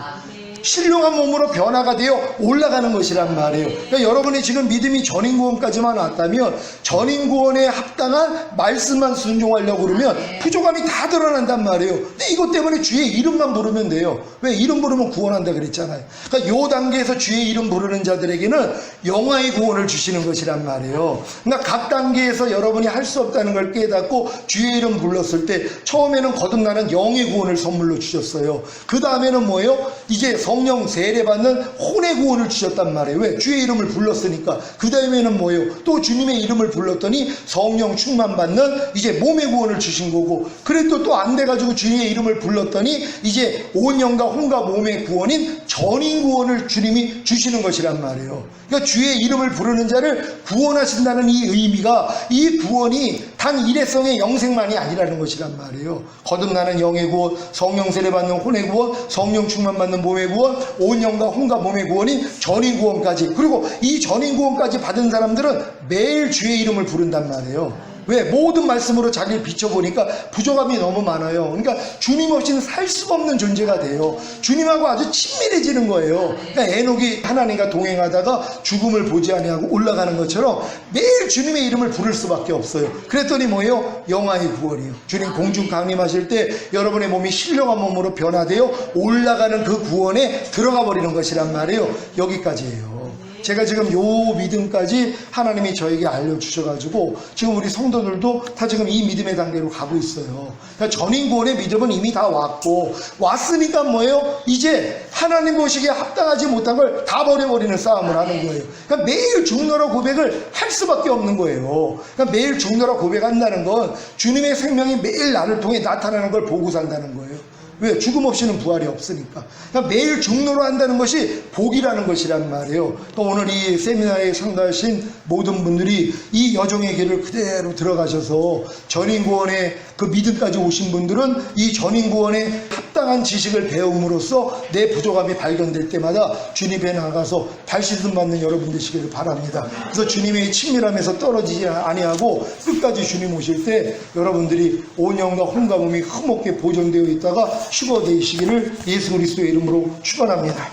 신령한 몸으로 변화가 되어 올라가는 것이란 말이에요. 그러니까 여러분이 지금 믿음이 전인구원까지만 왔다면 전인구원에 합당한 말씀만 순종하려고 그러면 부족함이 다 드러난단 말이에요. 근데 이것 때문에 주의 이름만 부르면 돼요. 왜? 이름 부르면 구원한다 그랬잖아요. 그러니까 이 단계에서 주의 이름 부르는 자들에게는 영화의 구원을 주시는 것이란 말이에요. 그러니까 각 단계에서 여러분이 할 수 없다는 걸 깨닫고 주의 이름 불렀을 때 처음에는 거듭나는 영의 구원을 선물로 주셨어요. 그 다음에는 뭐예요? 이제 성령 세례받는 혼의 구원을 주셨단 말이에요. 왜? 주의 이름을 불렀으니까. 그 다음에는 뭐예요? 또 주님의 이름을 불렀더니 성령 충만받는 이제 몸의 구원을 주신 거고, 그래도 또 안 돼가지고 주님의 이름을 불렀더니 이제 온 영과 혼과 몸의 구원인 전인 구원을 주님이 주시는 것이란 말이에요. 그러니까 주의 이름을 부르는 자를 구원하신다는 이 의미가, 이 구원이 단 일회성의 영생만이 아니라는 것이란 말이에요. 거듭나는 영의 구원, 성령 세례받는 혼의 구원, 성령 충만받는 몸의 구원, 온 영과 혼과 몸의 구원인 전인 구원까지, 그리고 이 전인 구원까지 받은 사람들은 매일 주의 이름을 부른단 말이에요. 왜? 모든 말씀으로 자기를 비춰보니까 부족함이 너무 많아요. 그러니까 주님 없이는 살 수가 없는 존재가 돼요. 주님하고 아주 친밀해지는 거예요. 그러니까 에녹이 하나님과 동행하다가 죽음을 보지 아니하고 올라가는 것처럼 매일 주님의 이름을 부를 수밖에 없어요. 그랬더니 뭐예요? 영화의 구원이에요. 주님 공중 강림하실 때 여러분의 몸이 신령한 몸으로 변화되어 올라가는 그 구원에 들어가 버리는 것이란 말이에요. 여기까지예요. 제가 지금 요 믿음까지 하나님이 저에게 알려주셔가지고 지금 우리 성도들도 다 지금 이 믿음의 단계로 가고 있어요. 그러니까 전인구원의 믿음은 이미 다 왔고, 왔으니까 뭐예요? 이제 하나님 보시기에 합당하지 못한 걸 다 버려버리는 싸움을 하는 거예요. 그러니까 매일 죽노라 고백을 할 수밖에 없는 거예요. 그러니까 매일 죽노라 고백한다는 건 주님의 생명이 매일 나를 통해 나타나는 걸 보고 산다는 거예요. 왜? 죽음 없이는 부활이 없으니까. 그러니까 매일 중노로 한다는 것이 복이라는 것이란 말이에요. 그러니까 오늘 이 세미나에 참가하신 모든 분들이 이 여정의 길을 그대로 들어가셔서 전인구원의 그 믿음까지 오신 분들은 이 전인구원의 합당한 지식을 배움으로써 내 부족함이 발견될 때마다 주님에 나가서 발씻음 받는 여러분 되시기를 바랍니다. 그래서 주님의 친밀함에서 떨어지지 아니하고 끝까지 주님 오실 때 여러분들이 온영과 혼감음이 흠없게 보존되어 있다가 휴거되시기를 예수 그리스도의 이름으로 축원합니다.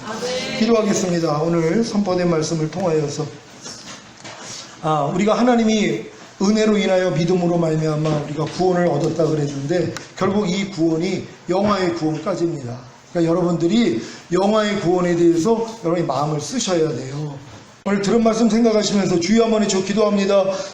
기도하겠습니다. 오늘 선포된 말씀을 통하여서 우리가 하나님이 은혜로 인하여 믿음으로 말미암아 우리가 구원을 얻었다 그랬는데 결국 이 구원이 영화의 구원까지입니다. 그러니까 여러분들이 영화의 구원에 대해서 여러분이 마음을 쓰셔야 돼요. 오늘 들은 말씀 생각하시면서 주여 한번 해줘 기도합니다.